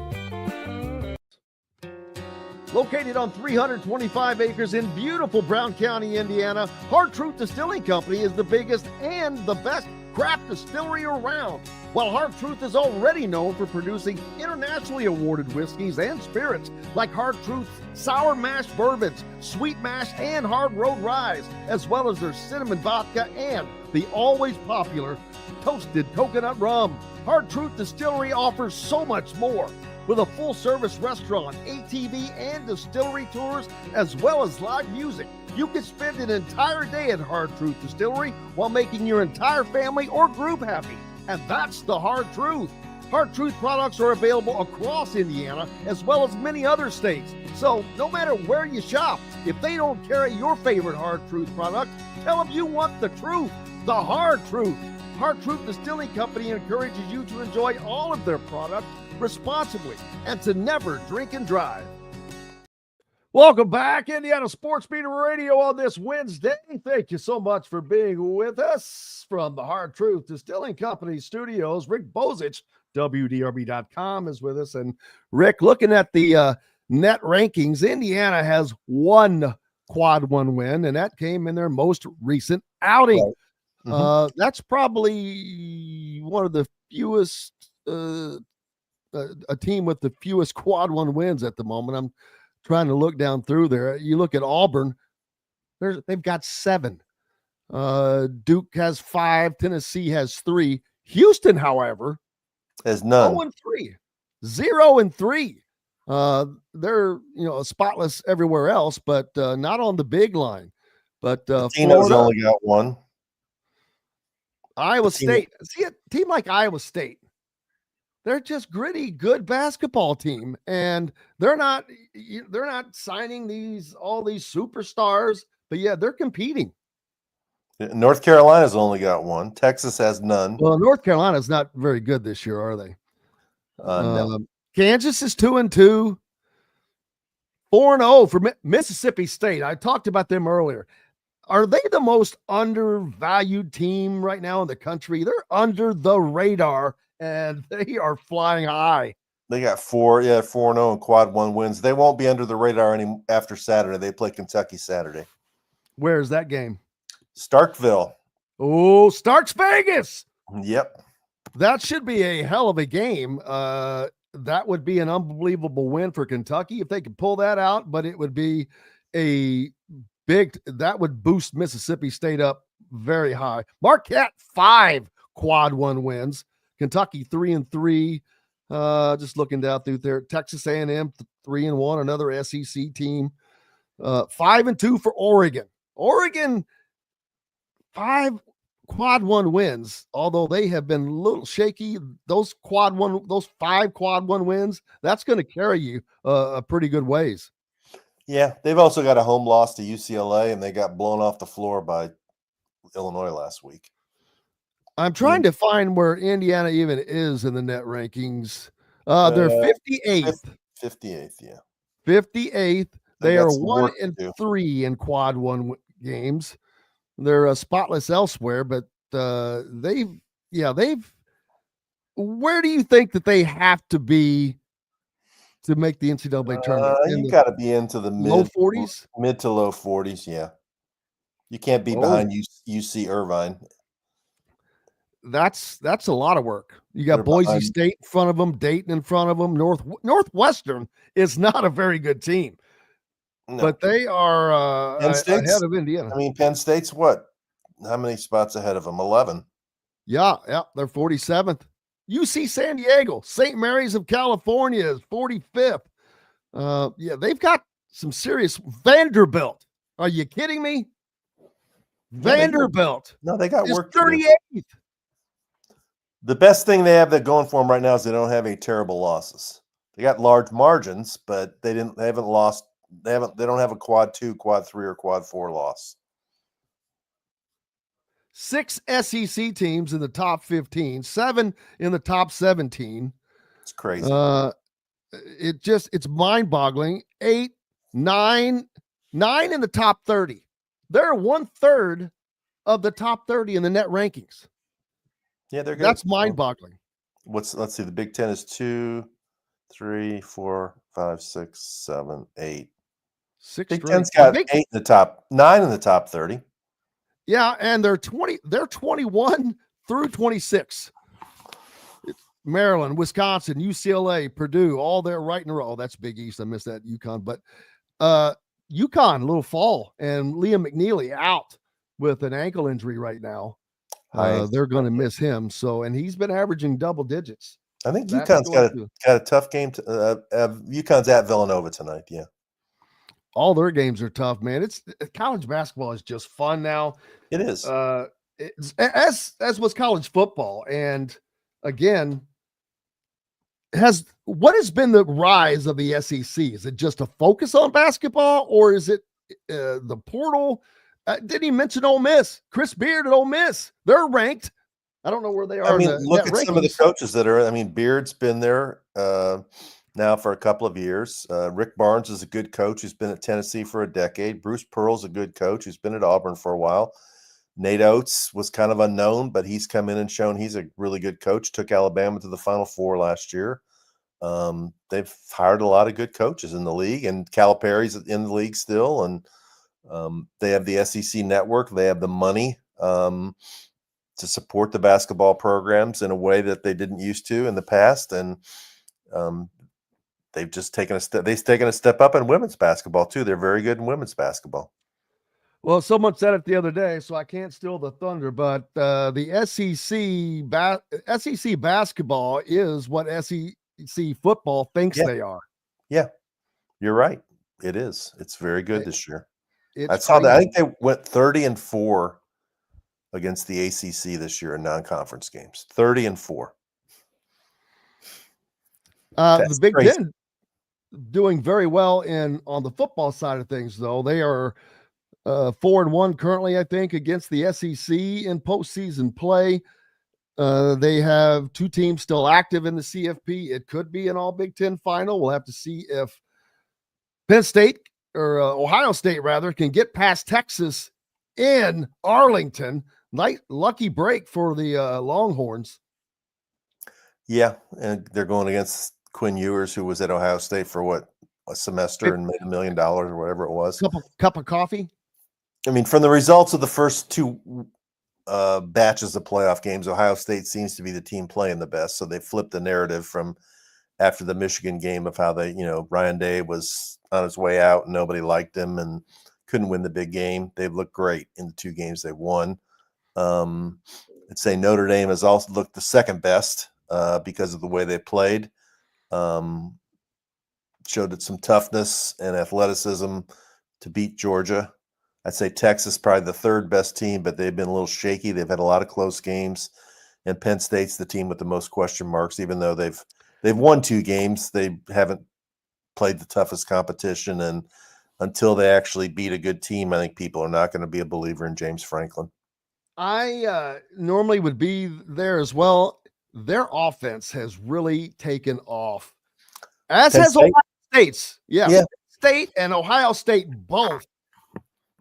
Located on 325 acres in beautiful Brown County, Indiana, Hard Truth Distilling Company is the biggest and the best craft distillery around. While Hard Truth is already known for producing internationally awarded whiskeys and spirits like Hard Truth's sour mash bourbons, sweet mash, and hard road ryes, as well as their cinnamon vodka and the always popular toasted coconut rum. Hard Truth Distillery offers so much more. With a full-service restaurant, ATV, and distillery tours, as well as live music, you can spend an entire day at Hard Truth Distillery while making your entire family or group happy. And that's the Hard Truth. Hard Truth products are available across Indiana, as well as many other states. So no matter where you shop, if they don't carry your favorite Hard Truth product, tell them you want the truth, the Hard Truth. Hard Truth Distilling Company encourages you to enjoy all of their products responsibly and to never drink and drive. Welcome back, Indiana Sports Beat Radio on this Wednesday. Thank you so much for being with us from the Hard Truth Distilling Company studios. Rick Bozich, WDRB.com, is with us. And Rick, looking at the net rankings, Indiana has one quad one win, and that came in their most recent outing. Right. Mm-hmm. That's probably one of the fewest a team with the fewest quad one wins at the moment. I'm trying to look down through there. You look at Auburn, they've got 7. Duke has 5. Tennessee has 3. Houston, however, has none. 0-3. 0-3. They're spotless everywhere else, but not on the big line. But Florida's only got 1. Iowa State. See, a team like Iowa State, they're just gritty, good basketball team, and they're not signing all these superstars, but yeah, they're competing. North Carolina's only got 1. Texas has none. Well, North Carolina's not very good this year, are they? No. Kansas is 2-2. 4-0 for Mississippi State. I talked about them earlier. Are they the most undervalued team right now in the country? They're under the radar, and they are flying high. They got 4-0 and quad one wins. They won't be under the radar after Saturday. They play Kentucky Saturday. Where's that game? Starkville. Oh, Starks Vegas. Yep. That should be a hell of a game. That would be an unbelievable win for Kentucky if they could pull that out, but it would be that would boost Mississippi State up very high. Marquette 5 quad one wins. Kentucky 3-3. Just looking down through there. Texas A&M 3-1, another SEC team. 5-2 for Oregon. Oregon 5 quad one wins, although they have been a little shaky. Those 5 quad one wins, that's going to carry you a pretty good ways. Yeah, they've also got a home loss to UCLA, and they got blown off the floor by Illinois last week. I'm trying to find where Indiana even is in the net rankings. They're 58th. 58th, yeah. 58th. They are 1-3 in quad one games. They're spotless elsewhere, but they've where do you think that they have to be to make the NCAA tournament? You got to be into the low 40s? Mid to low 40s, yeah. You can't be behind UC Irvine. That's a lot of work. You got Boise State in front of them, Dayton in front of them. Northwestern is not a very good team, but they are ahead of Indiana. I mean, Penn State's what? How many spots ahead of them? 11. Yeah, they're 47th. UC San Diego, St. Mary's of California is 45th. They've got some serious. Vanderbilt. Are you kidding me? Vanderbilt. No, they got work. 38th. The best thing they have that going for them right now is they don't have any terrible losses. They got large margins, but they don't have a quad 2, quad 3, or quad 4 loss. 6 SEC teams in the top 15, 7 in the top 17. It's crazy. It's mind-boggling. 8, 9 in the top 30. They're 1/3 of the top 30 in the net rankings. Yeah, they're good. That's mind-boggling. Let's see. The Big Ten is 2, 3, 4, 5, 6, 7, 8. Big Ten's got 8 in the top, 9 in the top 30. Yeah, and they're 21 through 26. It's Maryland, Wisconsin, UCLA, Purdue, all there right in a row. That's Big East. I missed that UConn, but UConn, a little fall, and Liam McNeely out with an ankle injury right now. They're going to miss him. So, and he's been averaging double digits. I think UConn's got a tough game. UConn's at Villanova tonight. Yeah. All their games are tough, man. College basketball is just fun now. It is. As was college football. And again, what has been the rise of the SEC? Is it just a focus on basketball, or is it the portal? Didn't he mention Ole Miss? Chris Beard at Ole Miss. They're ranked. I don't know where they are. I mean, look at some of the coaches that are. I mean, Beard's been there now for a couple of years. Rick Barnes is a good coach who's been at Tennessee for a decade. Bruce Pearl's a good coach who's been at Auburn for a while. Nate Oates was kind of unknown, but he's come in and shown he's a really good coach. Took Alabama to the Final Four last year. They've hired a lot of good coaches in the league, and Calipari's in the league still, and they have the SEC network. They have the money to support the basketball programs in a way that they didn't used to in the past. And they've just taken a step. They've taken a step up in women's basketball too. They're very good in women's basketball. Well, someone said it the other day, so I can't steal the thunder, but the SEC basketball is what SEC football thinks they are. Yeah, you're right. It is. It's very good this year. I It's saw that. I crazy. think they went 30-4 against the ACC this year in non-conference games. 30-4. The Big crazy. Ten doing very well on the football side of things, though. They are 4-1 currently, I think, against the SEC in postseason play. They have 2 teams still active in the CFP. It could be an all Big Ten final. We'll have to see if Penn State or Ohio State rather can get past Texas in Arlington. Lucky break for the Longhorns. Yeah, and they're going against Quinn Ewers, who was at Ohio State for a semester and made $1 million or whatever it was. Cup of coffee. I mean, from the results of the first 2 batches of playoff games, Ohio State seems to be the team playing the best. So they flipped the narrative from after the Michigan game of how Ryan Day was on his way out and nobody liked him and couldn't win the big game. They've looked great in the 2 games they've won. I'd say Notre Dame has also looked the second best because of the way they played. Showed it some toughness and athleticism to beat Georgia. I'd say Texas probably the 3rd best team, but they've been a little shaky. They've had a lot of close games, and Penn State's the team with the most question marks. Even though they've won 2 games, they haven't played the toughest competition. And until they actually beat a good team, I think people are not going to be a believer in James Franklin. I normally would be there as well. Their offense has really taken off, as Penn has State? Ohio State's. Yeah, Yeah. State and Ohio State both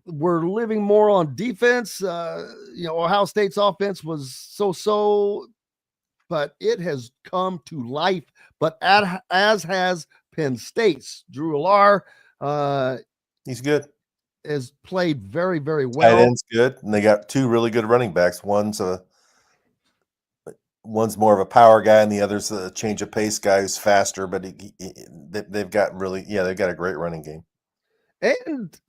we're living more on defense. Ohio State's offense was so, but it has come to life. But as has Penn State's. Drew Allar, he's good. Has played very, very well. Tight end's good, and they got two really good running backs. One's more of a power guy, and the other's a change of pace guy who's faster. But they've got a great running game, and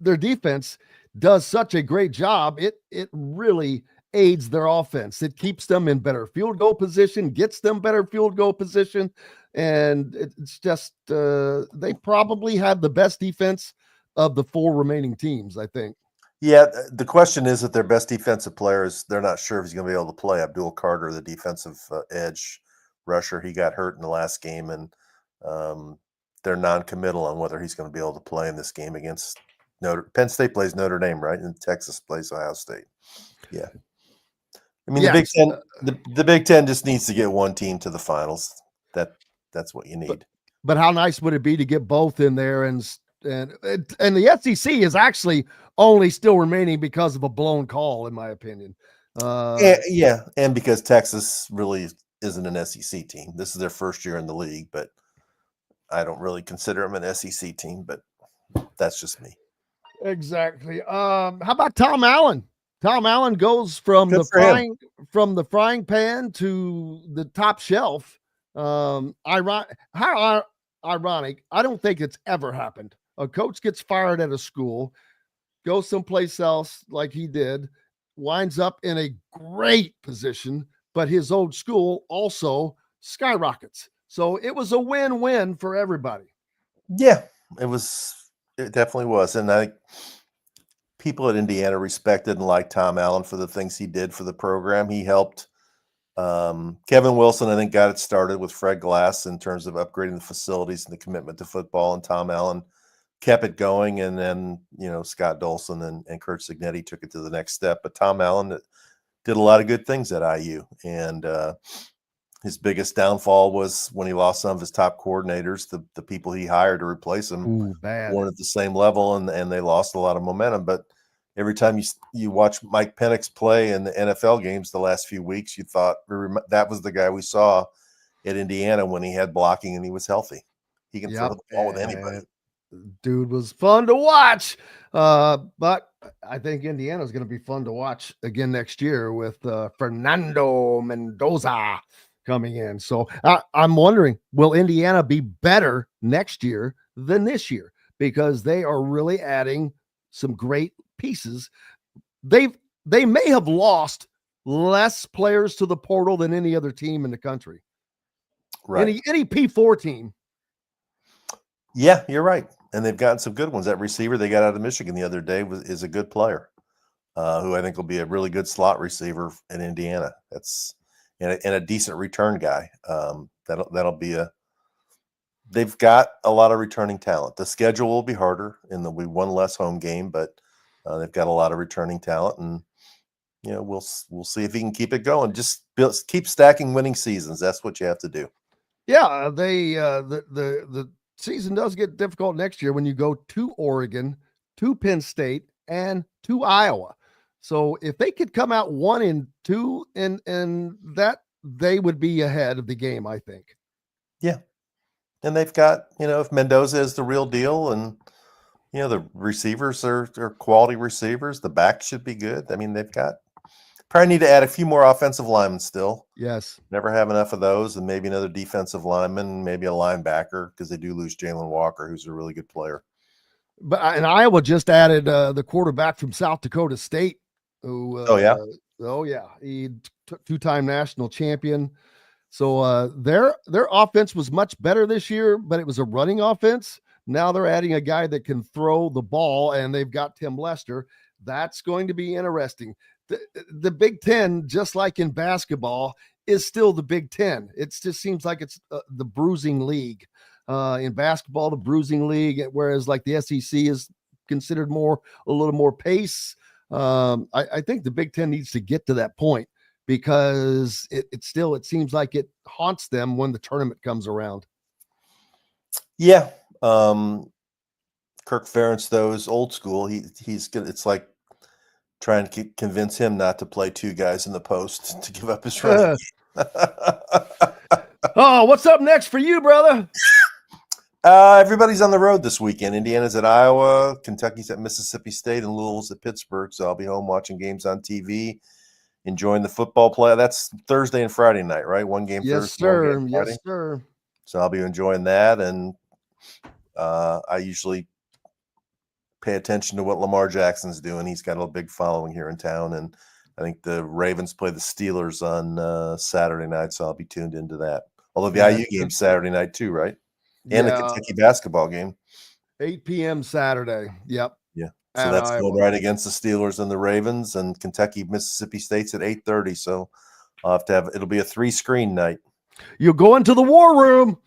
their defense does such a great job. It really aids their offense. It keeps them in better field goal position, gets them better field goal position. And it's just, they probably have the best defense of the four remaining teams, I think. Yeah. The question is that their best defensive players, they're not sure if he's going to be able to play. Abdul Carter, the defensive edge rusher, he got hurt in the last game, and they're non-committal on whether he's going to be able to play in this game against Penn State plays Notre Dame, right? And Texas plays Ohio State. Yeah. I mean, yes. The Big Ten just needs to get one team to the finals. That's what you need. But how nice would it be to get both in there? And the SEC is actually only still remaining because of a blown call, in my opinion. And because Texas really isn't an SEC team. This is their first year in the league, but I don't really consider them an SEC team. But that's just me. Exactly. How about Tom Allen? Tom Allen goes from the frying pan to the top shelf. How ironic. I don't think it's ever happened. A coach gets fired at a school, goes someplace else like he did, winds up in a great position, but his old school also skyrockets. So it was a win-win for everybody. Yeah, it definitely was. And people at Indiana respected and liked Tom Allen for the things he did for the program. He helped Kevin Wilson, I think, got it started with Fred Glass in terms of upgrading the facilities and the commitment to football. And Tom Allen kept it going. And then, Scott Dolson and Kurt Signetti took it to the next step. But Tom Allen did a lot of good things at IU. And his biggest downfall was when he lost some of his top coordinators. The people he hired to replace him weren't at the same level, and they lost a lot of momentum. But every time you watch Mike Penix play in the NFL games the last few weeks, you thought that was the guy we saw at Indiana when he had blocking and he was healthy. He can throw the ball with anybody. Dude was fun to watch. But I think Indiana is going to be fun to watch again next year with Fernando Mendoza coming in. So I'm wondering, will Indiana be better next year than this year? Because they are really adding some great pieces. They may have lost less players to the portal than any other team in the country. Right. Any P4 team. Yeah, you're right. And they've gotten some good ones. That receiver they got out of Michigan the other day is a good player, who I think will be a really good slot receiver in Indiana. That's and a decent return guy. That'll be they've got a lot of returning talent. The schedule will be harder, and there'll be one less home game, but they've got a lot of returning talent, and we'll see if he can keep it going. Just keep stacking winning seasons. That's what you have to do. Yeah, the season does get difficult next year when you go to Oregon, to Penn State, and to Iowa. So if they could come out 1-2, and that, they would be ahead of the game, I think. Yeah. And they've got, if Mendoza is the real deal, and, the receivers are quality receivers, the back should be good. I mean, probably need to add a few more offensive linemen still. Yes. Never have enough of those, and maybe another defensive lineman, maybe a linebacker, because they do lose Jalen Walker, who's a really good player. And Iowa just added the quarterback from South Dakota State. Who, he two-time national champion. So their offense was much better this year, but it was a running offense. Now they're adding a guy that can throw the ball, and they've got Tim Lester. That's going to be interesting. The Big Ten, just like in basketball, is still the Big Ten. It just seems like it's the bruising league. In basketball, the bruising league, whereas like the SEC is considered a little more pace. I think the Big Ten needs to get to that point, because it seems like it haunts them when the tournament comes around. Yeah. Kirk Ferentz, though, is old school. He's good. It's like trying to convince him not to play two guys in the post to give up his running. Oh, what's up next for you, brother? Everybody's on the road this weekend. Indiana's at Iowa, Kentucky's at Mississippi State, and Louisville's at Pittsburgh. So I'll be home watching games on TV, enjoying the football play. That's Thursday and Friday night, right? One game Yes, Thursday, one sir. game Friday. Yes, sir. So I'll be enjoying that, and I usually pay attention to what Lamar Jackson's doing. He's got a big following here in town, and I think the Ravens play the Steelers on Saturday night, so I'll be tuned into that. Although the IU game's Saturday night too, right? And the Kentucky basketball game. 8 p.m. Saturday. Yep. Yeah. So that's going right against the Steelers and the Ravens, and Kentucky, Mississippi State's at 8:30. So I'll have to have, it'll be a 3-screen night. You'll go into the war room.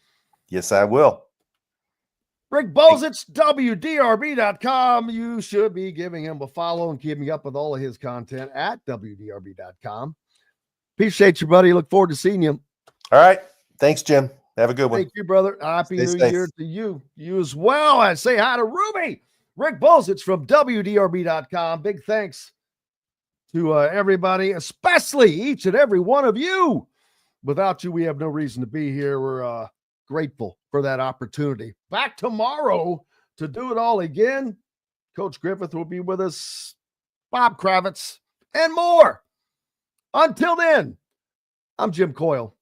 Yes, I will. Rick Bozich, WDRB.com. You should be giving him a follow and keeping up with all of his content at WDRB.com. Appreciate you, buddy. Look forward to seeing you. All right. Thanks, Jim. Have a good one. Thank you, brother. Happy Stay New safe. Year to you. You as well. I say hi to Ruby. Rick Bozich from WDRB.com. Big thanks to everybody, especially each and every one of you. Without you, we have no reason to be here. We're grateful for that opportunity. Back tomorrow to do it all again. Coach Griffith will be with us, Bob Kravitz, and more. Until then, I'm Jim Coyle.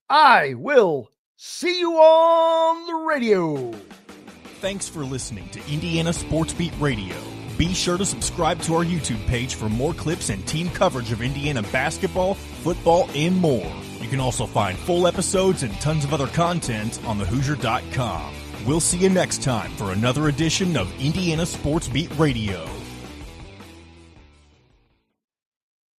I will see you on the radio. Thanks for listening to Indiana Sports Beat Radio. Be sure to subscribe to our YouTube page for more clips and team coverage of Indiana basketball, football, and more. You can also find full episodes and tons of other content on thehoosier.com. We'll see you next time for another edition of Indiana Sports Beat Radio.